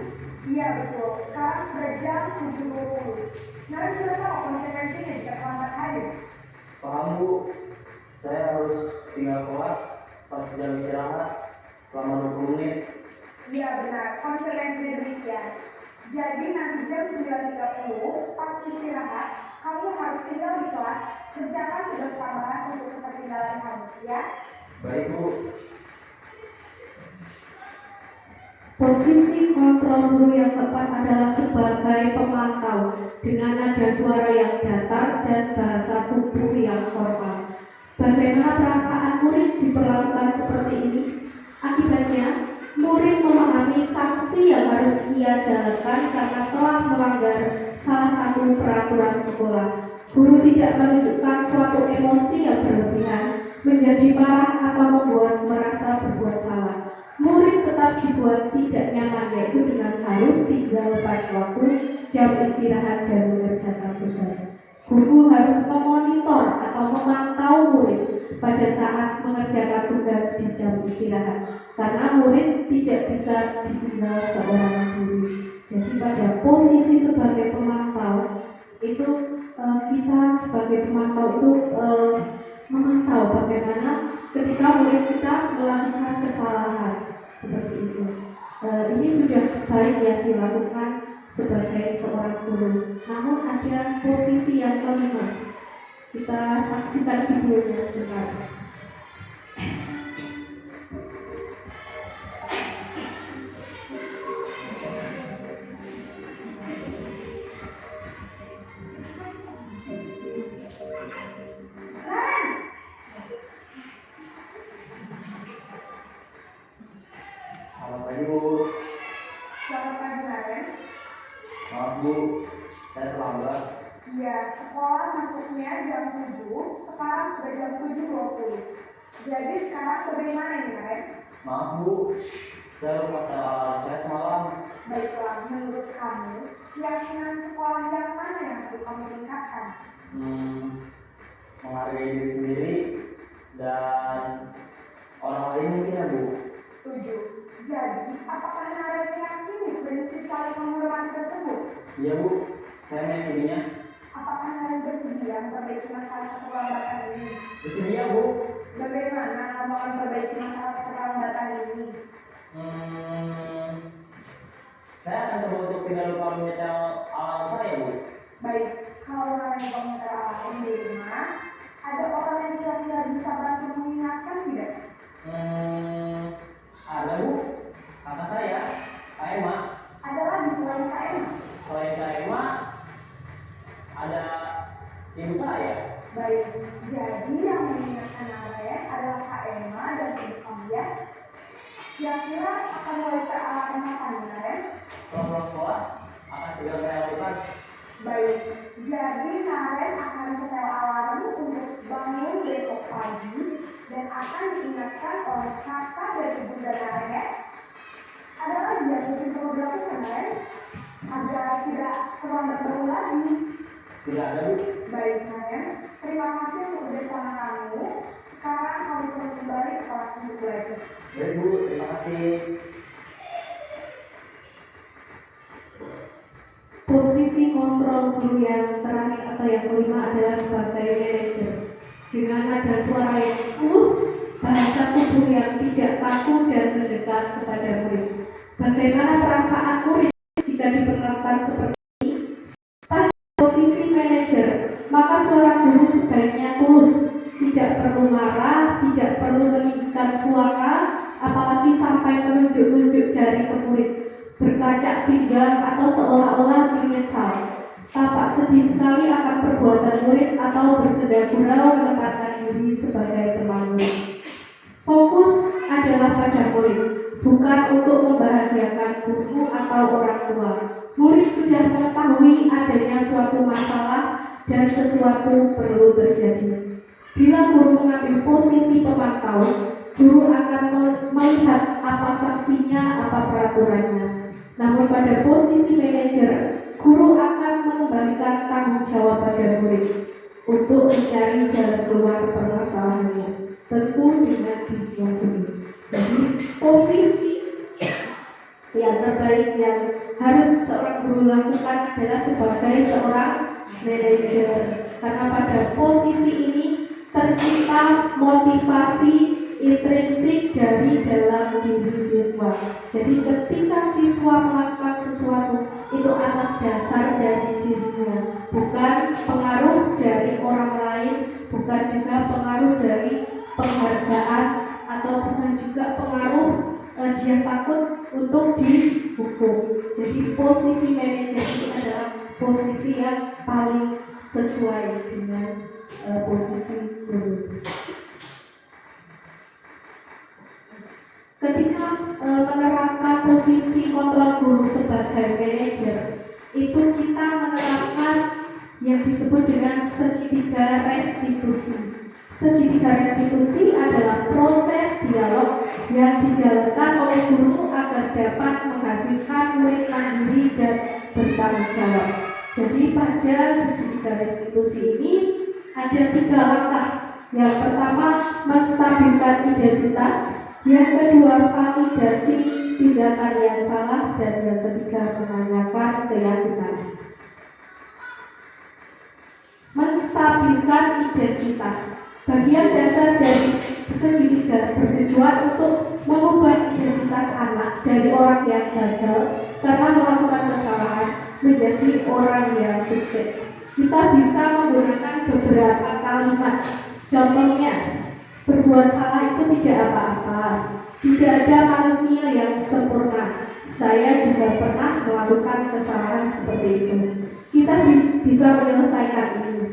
Iya betul, sekarang sudah jam 7.20. Naren sudah tahu konsekuensinya jika terlambat hadir. Paham, Bu. Saya harus tinggal kelas pas jam istirahat selama 20 menit. Iya benar, konsekuensinya demikian. Jadi nanti jam 9.30 pas istirahat, kamu harus tinggal di kelas, kerjakan tugas tambahan untuk ketertinggalan kamu, ya? Baik, Bu. Posisi kontrol guru yang tepat adalah sebagai pemantau dengan nada suara yang datar dan bahasa tubuh yang formal. Bagaimana perasaan murid diperlakukan seperti ini? Akibatnya, murid memahami sanksi yang harus ia jalankan karena telah melanggar salah satu peraturan sekolah. Guru tidak menunjukkan suatu emosi yang berlebihan, menjadi marah atau membuat merasa berbuat salah. Murid tetap dibuat tidak nyaman, yaitu dengan harus tinggal pada waktu, jam istirahat, dan mengerjakan tugas. Guru harus memonitor atau memantau murid pada saat mengerjakan tugas di jam istirahat, karena murid tidak bisa ditinggal seorang guru. Jadi pada posisi sebagai pemantau itu kita sebagai pemantau itu memantau bagaimana ketika murid kita melakukan kesalahan seperti itu. Ini sudah baik ya dilakukan sebagai seorang guru. Namun ada posisi yang kelima. Kita saksikan videonya sebentar. Selamat pagi, Bu. Selamat pagi, Naren. Maaf, Bu. Saya terlambat. Iya, sekolah masuknya jam 7, sekarang sudah jam 7.20. Jadi sekarang bagaimana ini, Naren? Maaf, Bu. Saya lupa salah saya semalam. Baiklah, menurut kamu, keyakinan sekolah yang mana yang perlu kamu tingkatkan? Menghargai diri sendiri dan orang lain mungkin ya, Bu. Setuju. Jadi, apakah Naren meyakini prinsip saling menghormati tersebut? Iya, Bu. Saya meyakininya. Apakah Naren bersedia memperbaiki masalah keterlambatan ini? Bersedia, Bu. Bagaimana kamu akan memperbaiki masalah keterlambatan ini? Saya akan coba untuk tidak lupa menyetel alarm saya, Bu. Baik, kalau Naren komputer alarm di rumah, ada orang yang kira-kira bisa bantu mengingatkan tidak? Ada, Bu. Kakak saya, Kak Emma. Ada lagi selain Kak Emma? Selain Kak Emma, ada ibu saya. Baik, jadi yang mengingatkan Naren adalah Kak Emma dan ibu kamu ya. Kira-kira akan mulai alarm kapan, Naren? Setelah pulang sekolah, akan segera saya lakukan. Baik, jadi Naren akan setel alarm untuk bangun besok pagi dan akan diingatkan oleh kakak dan ibunda Naren ya. Ada lagi yang mungkin perlu dilakukan, Naren? Agar tidak terlambat bangun lagi. Tidak ada, Bu. Baik, Naren. Terima kasih untuk bersama kami. kasih. Posisi kontrol guru yang terakhir atau yang kelima adalah sebagai manajer. Dengan nada suara yang tulus, bahasa tubuh yang tidak kaku dan mendekat kepada murid. Bagaimana perasaan murid jika diperlakukan seperti ini? Pada posisi manajer, maka seorang guru sebaiknya tulus, tidak perlu marah, tidak perlu meninggikan suara, apalagi sampai menunjuk-nunjuk jari ke murid, berkacak pinggang atau seolah-olah menyesal. Tampak sedih sekali akan perbuatan murid atau bersedar gurau menempatkan diri sebagai teman murid. Fokus adalah pada murid, bukan untuk membahagiakan guru atau orang tua. Murid sudah mengetahui adanya suatu masalah dan sesuatu perlu terjadi. Bila guru mengambil posisi pemantau, guru akan melihat apa sanksinya, apa peraturannya. Namun pada posisi manajer, guru akan mengembalikan tanggung jawab pada murid untuk mencari jalan keluar permasalahannya, tentu dengan tujuan ini. Jadi posisi yang terbaik yang harus seorang guru lakukan adalah sebagai seorang manajer, karena pada posisi ini tercipta motivasi intrinsik dari dalam diri siswa. Jadi ketika siswa melakukan sesuatu itu atas dasar dari dirinya, bukan pengaruh dari orang lain, bukan juga pengaruh dari penghargaan, atau bukan juga pengaruh dia takut untuk dihukum. Jadi posisi manajer ini adalah posisi yang paling sesuai dengan posisi guru. Ketika menerapkan posisi kontrol guru sebagai manajer, itu kita menerapkan yang disebut dengan segitiga restitusi. Segitiga restitusi adalah proses dialog yang dijalankan oleh guru agar dapat menghasilkan murid mandiri dan bertanggung jawab. Jadi pada segitiga restitusi ini ada 3 langkah. Yang pertama, menstabilkan identitas. Yang kedua, validasi tindakan yang salah. Dan yang ketiga, menanyakan keyakinan. Menstabilkan identitas. Bagian dasar dari segitiga bertujuan untuk mengubah identitas anak dari orang yang gagal karena melakukan kesalahan menjadi orang yang sukses. Kita bisa menggunakan beberapa kalimat. Contohnya, berbuat salah itu tidak apa-apa. Tidak ada manusia yang sempurna. Saya juga pernah melakukan kesalahan seperti itu. Kita bisa menyelesaikan ini.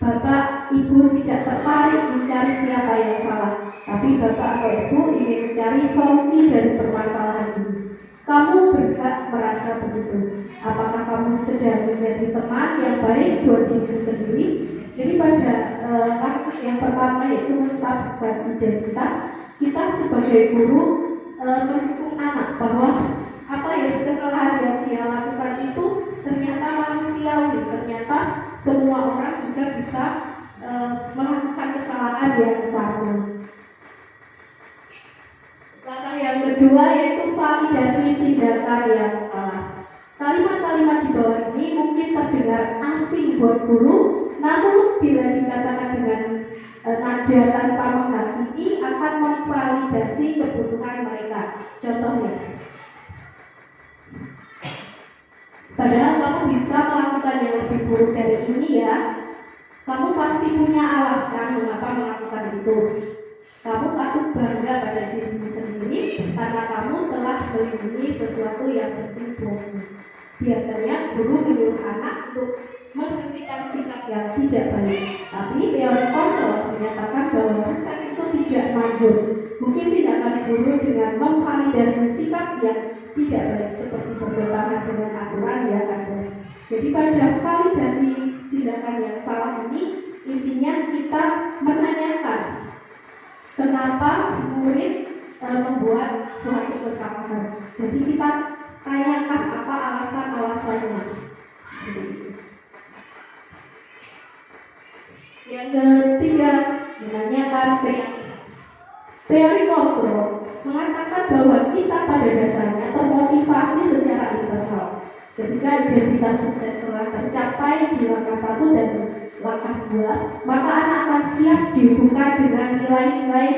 Bapak, Ibu tidak tertarik mencari siapa yang salah, tapi Bapak atau Ibu ingin mencari solusi dari permasalahan ini. Kamu berhak merasa begitu. Apakah kamu sedang menjadi teman yang baik buat diri sendiri? Jadi pada langkah yang pertama yaitu menstabilkan identitas, kita sebagai guru mendukung anak bahwa apa yang kesalahan yang dia lakukan itu ternyata manusiawi, ternyata semua orang juga bisa melakukan kesalahan yang sama. Langkah yang kedua yaitu validasi tindakan yang salah. Kalimat-kalimat di bawah ini mungkin terdengar asing buat guru, namun bila dikatakan dengan nada tanpa menghakimi akan memvalidasi kebutuhan mereka. Contohnya, padahal kamu bisa melakukan yang lebih buruk dari ini ya. Kamu pasti punya alasan mengapa melakukan itu. Kamu patut bangga pada dirimu sendiri karena kamu telah melindungi sesuatu yang penting buatmu. Biasanya guru menyuruh anak untuk menghentikan sikap yang tidak baik. Tapi teori kontrol menyatakan bahwa sikap itu tidak manjur. Mungkin tindakan guru dengan memvalidasi sikap yang tidak baik seperti bertentangan dengan aturan yang ada. Jadi pada validasi tindakan yang salah ini intinya kita menanyakan kenapa murid membuat suatu kesalahan. Jadi kita tanyakan apa alasan-alasannya. Yang ketiga, menanyakan teori kontrol. mengatakan bahwa kita pada dasarnya termotivasi secara internal. Ketika identitas sukses telah tercapai di langkah 1 dan langkah 2, maka anak akan siap dihubungkan dengan nilai-nilai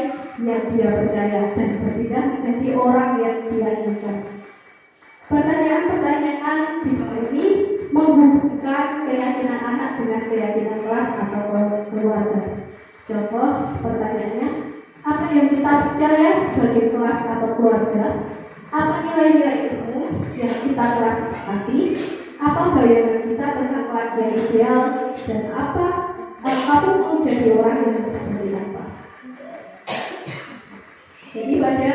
yang dia percaya dan berpindah menjadi orang yang dia inginkan. Pertanyaan-pertanyaan di bawah ini menghubungkan keyakinan anak dengan keyakinan kelas atau keluarga. Contoh pertanyaannya, apa yang kita percaya sebagai kelas atau keluarga? Apa nilai-nilai ilmu yang kita kelas sepakati? Apa bayangan kita tentang kelas yang ideal? Dan apa kamu mau jadi orang yang seperti apa? Jadi pada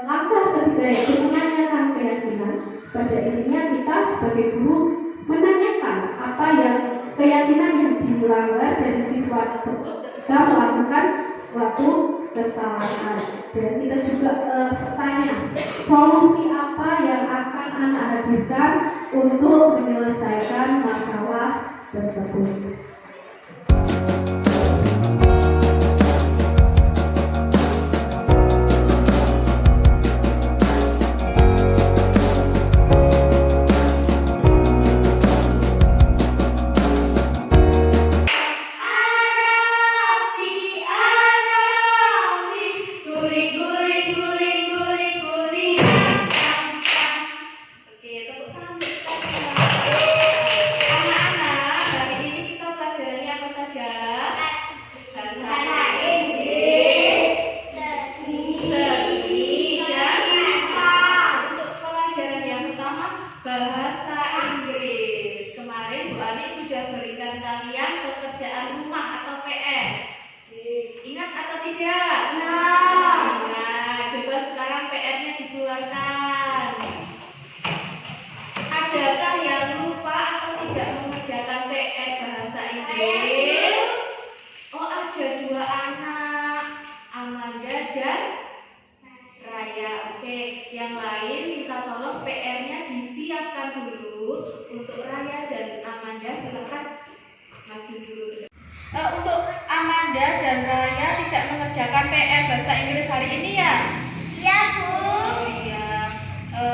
langkah ketiga itu menanyakan keyakinan. Pada intinya kita sebagai guru menanyakan apa yang keyakinan yang dilanggar dari siswa tersebut ketika melakukan suatu kesalahan. Dan kita juga bertanya solusi apa yang akan anak hadirkan untuk menyelesaikan masalah tersebut. Untuk Amanda dan Raya tidak mengerjakan PR bahasa Inggris hari ini ya? Iya, Bu. Oh iya,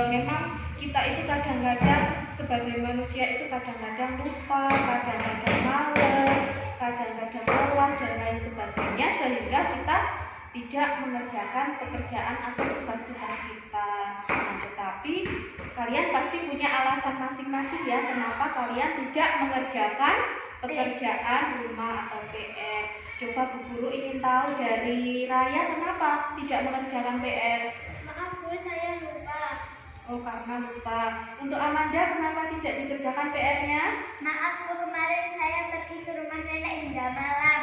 memang kita itu kadang-kadang sebagai manusia itu kadang-kadang lupa, kadang-kadang males, kadang-kadang lelah dan lain sebagainya, sehingga kita tidak mengerjakan pekerjaan atau tugas-tugas kita. Nah, tetapi kalian pasti punya alasan masing-masing ya, kenapa kalian tidak mengerjakan pekerjaan rumah atau PR. Coba Bu Guru ingin tahu dari Raya kenapa tidak mengerjakan PR. Maaf, Bu, saya lupa. Oh, karena lupa. Untuk Amanda kenapa tidak dikerjakan PR-nya? Maaf, Bu, kemarin saya pergi ke rumah nenek hingga malam.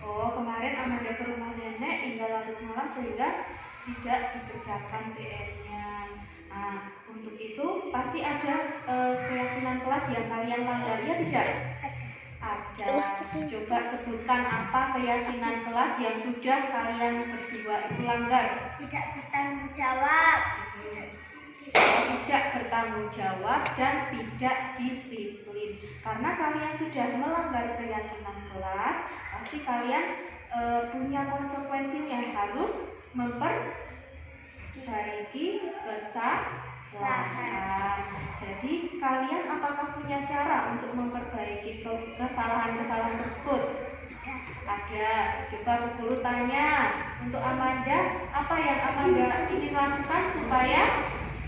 Oh, kemarin Amanda ke rumah nenek hingga larut malam sehingga tidak dikerjakan PR-nya. Nah, untuk itu pasti ada keyakinan kelas yang kalian langgar, ya tidak? Ada. Coba sebutkan apa keyakinan kelas yang sudah kalian berdua itu langgar. Tidak bertanggung jawab. Tidak bertanggung jawab dan tidak disiplin. Karena kalian sudah melanggar keyakinan kelas, pasti kalian punya konsekuensi yang harus memperbaiki kesalahan. Jadi kalian apakah punya cara untuk memperbaiki kesalahan-kesalahan tersebut? Ada. Coba Bu Guru tanya untuk Amanda, apa yang Amanda ingin lakukan supaya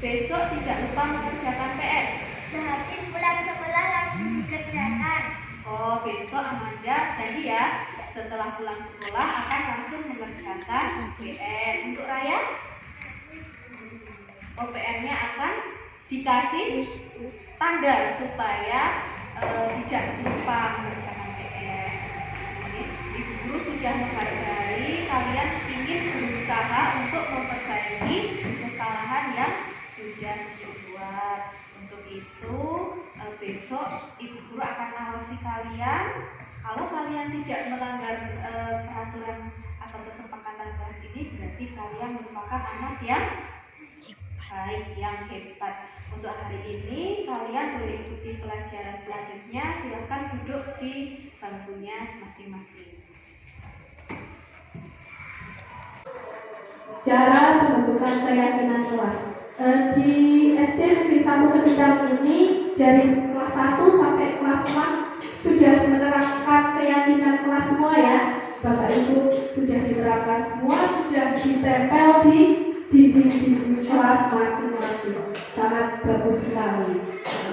besok tidak lupa mengerjakan PR? Sehabis pulang sekolah langsung dikerjakan. Oh, besok Amanda janji ya, setelah pulang sekolah akan langsung mengerjakan PR. Untuk Raya? Oh, PR-nya akan dikasih tanda supaya tidak lupa mengerjakan PR. Ibu Guru sudah menghargai kalian ingin berusaha untuk memperbaiki kesalahan yang sudah dibuat. Untuk itu besok Ibu Guru akan awasi kalian. Kalau kalian tidak melanggar peraturan atau kesepakatan kelas ini, berarti kalian merupakan anak yang baik, yang hebat. Untuk hari ini kalian boleh ikuti pelajaran selanjutnya. Silakan duduk di bangkunya masing-masing. cara pembentukan keyakinan kelas. Di SD Negeri 1 Kedendang ini dari kelas 1 sampai kelas 4 sudah menerapkan keyakinan kelas semua ya. Bapak Ibu sudah diterapkan semua, sudah ditempel di dinding kelas masing-masing. Sangat bagus sekali.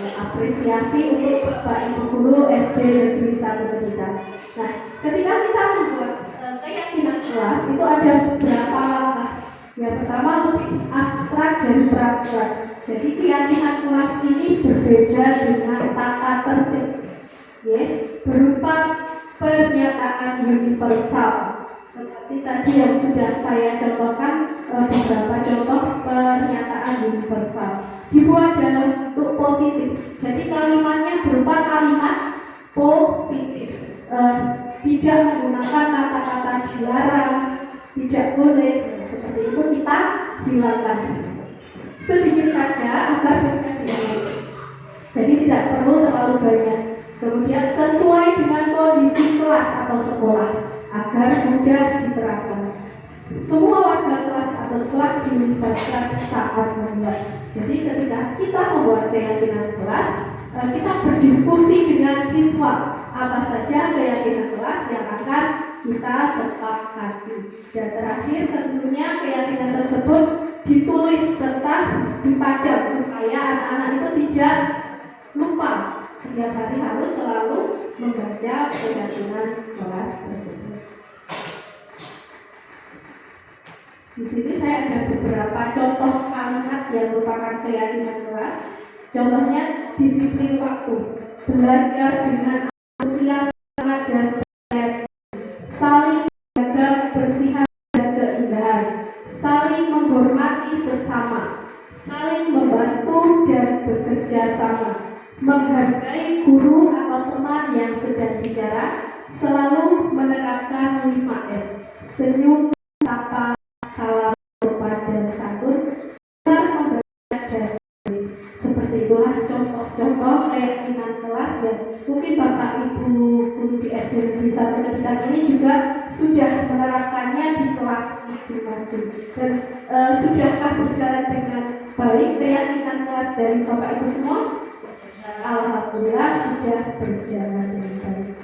Apresiasi untuk Bapak Ibu guru SD Negeri 1 Kedendang. Nah, ketika kita membuat keyakinan kelas itu ada beberapa langkah. Yang pertama lebih abstrak dari peraturan. Jadi keyakinan kelas ini berbeda dengan tata tertib, ya, berupa pernyataan universal. Seperti tadi yang sudah saya contohkan beberapa contoh pernyataan universal. Dibuat dalam bentuk positif. Jadi kalimatnya berupa kalimat positif. Tidak menggunakan kata-kata dilarang, tidak boleh. Seperti itu kita hilangkan sedikit saja agar mudah diingat. Jadi tidak perlu terlalu banyak. Kemudian sesuai dengan kondisi kelas atau sekolah agar mudah diterapkan. Semua warga kelas atau sekolah dilibatkan saat membuat. Jadi ketika kita membuat keyakinan kelas, kita berdiskusi dengan siswa apa saja keyakinan kelas yang akan kita sepakati. Dan terakhir tentunya keyakinan tersebut ditulis serta dipajang supaya anak-anak itu tidak lupa. Setiap hari harus selalu membaca keyakinan kelas tersebut. Di sini saya ada beberapa contoh kalimat yang merupakan keyakinan kelas. Contohnya disiplin waktu, belajar dengan antusias, semangat dan kreatif, saling menjaga kebersihan dan keindahan, saling menghormati sesama, saling membantu dan bekerja sama, menghargai guru atau teman yang sedang bicara, selalu menerapkan 5S, senyum, sapa, salam, sopan dan santun, benar membaca dan menulis. Seperti itulah contoh-contoh keyakinan kelas yang mungkin Bapak Ibu guru di SD Negeri 1 Kedendang ini juga sudah menerapkannya di kelas masing-masing. Dan sudahkah berjalan dengan baik keyakinan kelas dari Bapak Ibu semua? Alhamdulillah sudah berjalan dengan baik.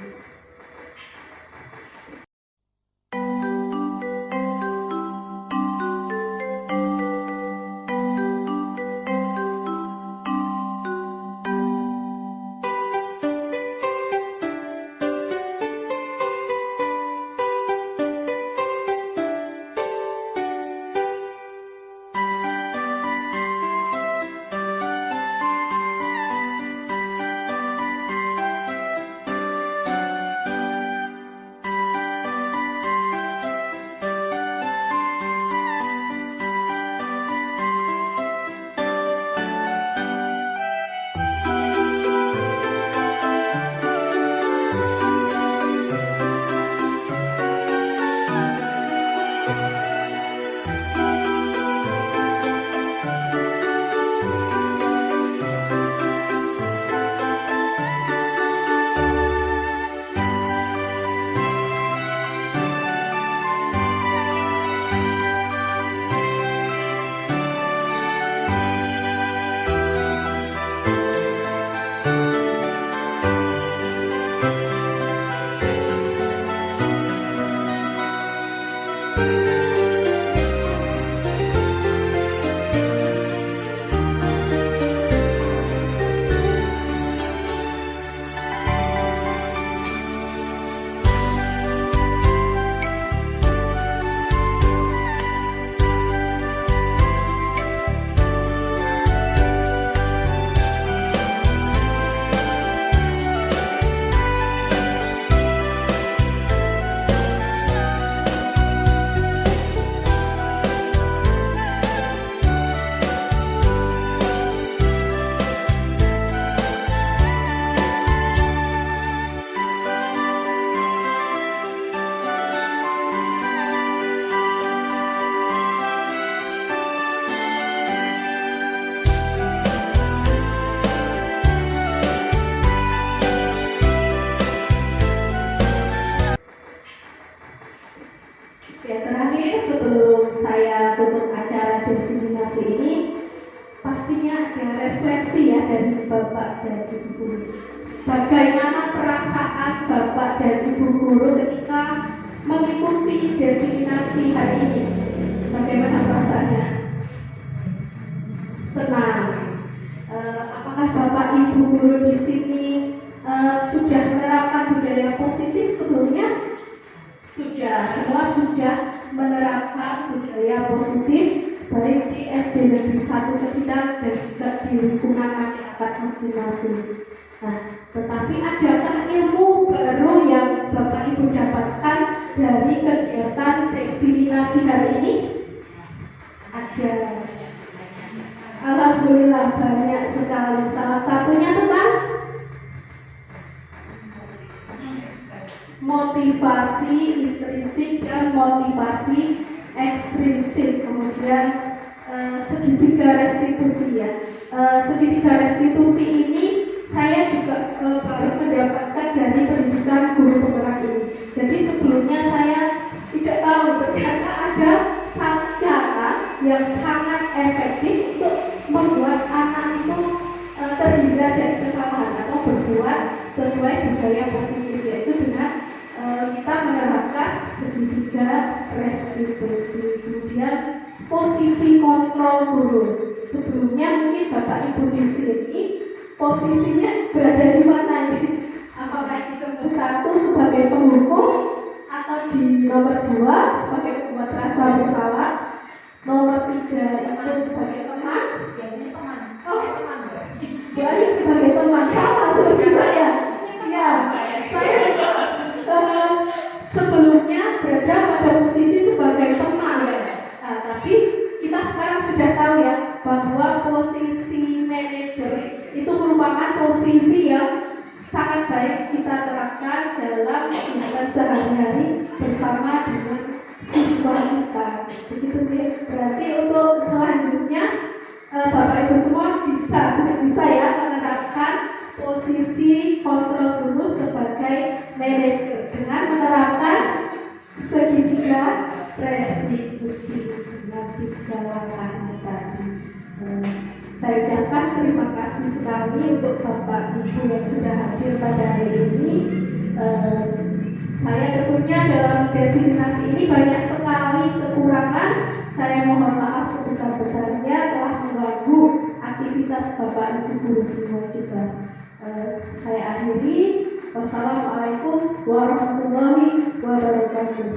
diskriminasi ini pastinya ada refleksi ya dari Bapak dan Ibu Guru. Bagaimana perasaan Bapak dan Ibu Guru ketika mengikuti diskriminasi hari ini? Bagaimana perasaannya? Senang. Apakah Bapak Ibu Guru di sini sudah menerapkan budaya positif sebelumnya? Sudah, semua sudah menerapkan budaya positif baik di SD Negeri 1 Ketidang dan juga di lingkungan masyarakat masing-masing. Nah, tetapi adakah ilmu baru yang Bapak Ibu dapatkan dari kegiatan diskriminasi hari ini? Ada. Alhamdulillah banyak sekali. Salah satunya tentang motivasi intrinsik dan motivasi ekstrinsik, kemudian segitiga restitusi ya. Segitiga restitusi ini saya juga baru mendapatkan dari pendidikan guru penggerak ini. Jadi sebelumnya saya tidak tahu ternyata ada satu cara yang sangat efektif untuk membuat anak itu terhindar dari kesalahan atau berbuat sesuai budaya positif, yaitu dengan kita menerapkan segitiga restitusi. Kemudian posisi kontrol guru. Sebelumnya mungkin Bapak Ibu di sini posisinya berada di mana ini? Apakah di nomor 1 sebagai penghukum atau di nomor 2 sebagai pembuat rasa bersalah, nomor 3 itu sebagai teman? Biasanya teman. Oh, Teman. Bayu sebagai teman sama seperti saya. Ya, saya sebelumnya berada pada posisi sebagai teman. Nah, tapi kita sekarang sudah tahu ya bahwa posisi manajer itu merupakan posisi yang sangat baik kita terapkan dalam kehidupan sehari-hari bersama dengan siswa kita. Begitu ya. Berarti untuk selanjutnya Bapak Ibu semua sudah bisa ya menerapkan posisi kontrol guru sebagai manajer dengan menerapkan segitiga restitusi dengan 3 langkah tadi. Saya ucapkan terima kasih sekali untuk Bapak Ibu yang sudah hadir pada hari ini. Saya tentunya dalam diskriminasi ini banyak sekali kekurangan. Saya mohon maaf sebesar-besarnya telah mengganggu aktivitas Bapak Ibu guru semua juga. Saya akhiri. Wassalamualaikum warahmatullahi wabarakatuh.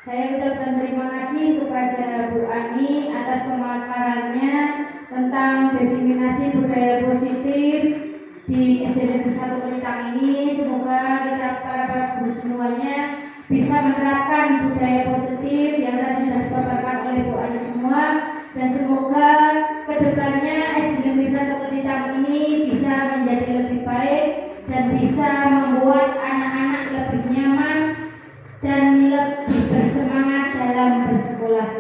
Saya ucapkan terima kasih kepada Bu Ani atas pemaparannya tentang diskriminasi budaya positif di SD Negeri 1 Ketidang ini. Semoga kita para guru semuanya bisa menerapkan budaya positif yang tadi sudah dipaparkan oleh Bu Ani semua, dan semoga kedepannya SD Negeri 1 Ketidang ini bisa menjadi lebih baik dan bisa membuat anak-anak lebih nyaman dan lebih bersemangat dalam bersekolah.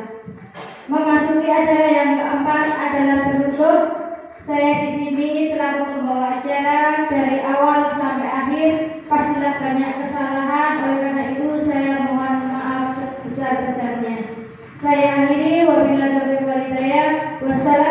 Memasuki acara yang keempat adalah penutup. Saya di sini selaku pembawa acara dari awal sampai akhir. Pastilah banyak kesalahan, oleh karena itu saya mohon maaf sebesar-besarnya. Saya akhiri, wabillahi taufiq wal hidayah. Wassalamualaikum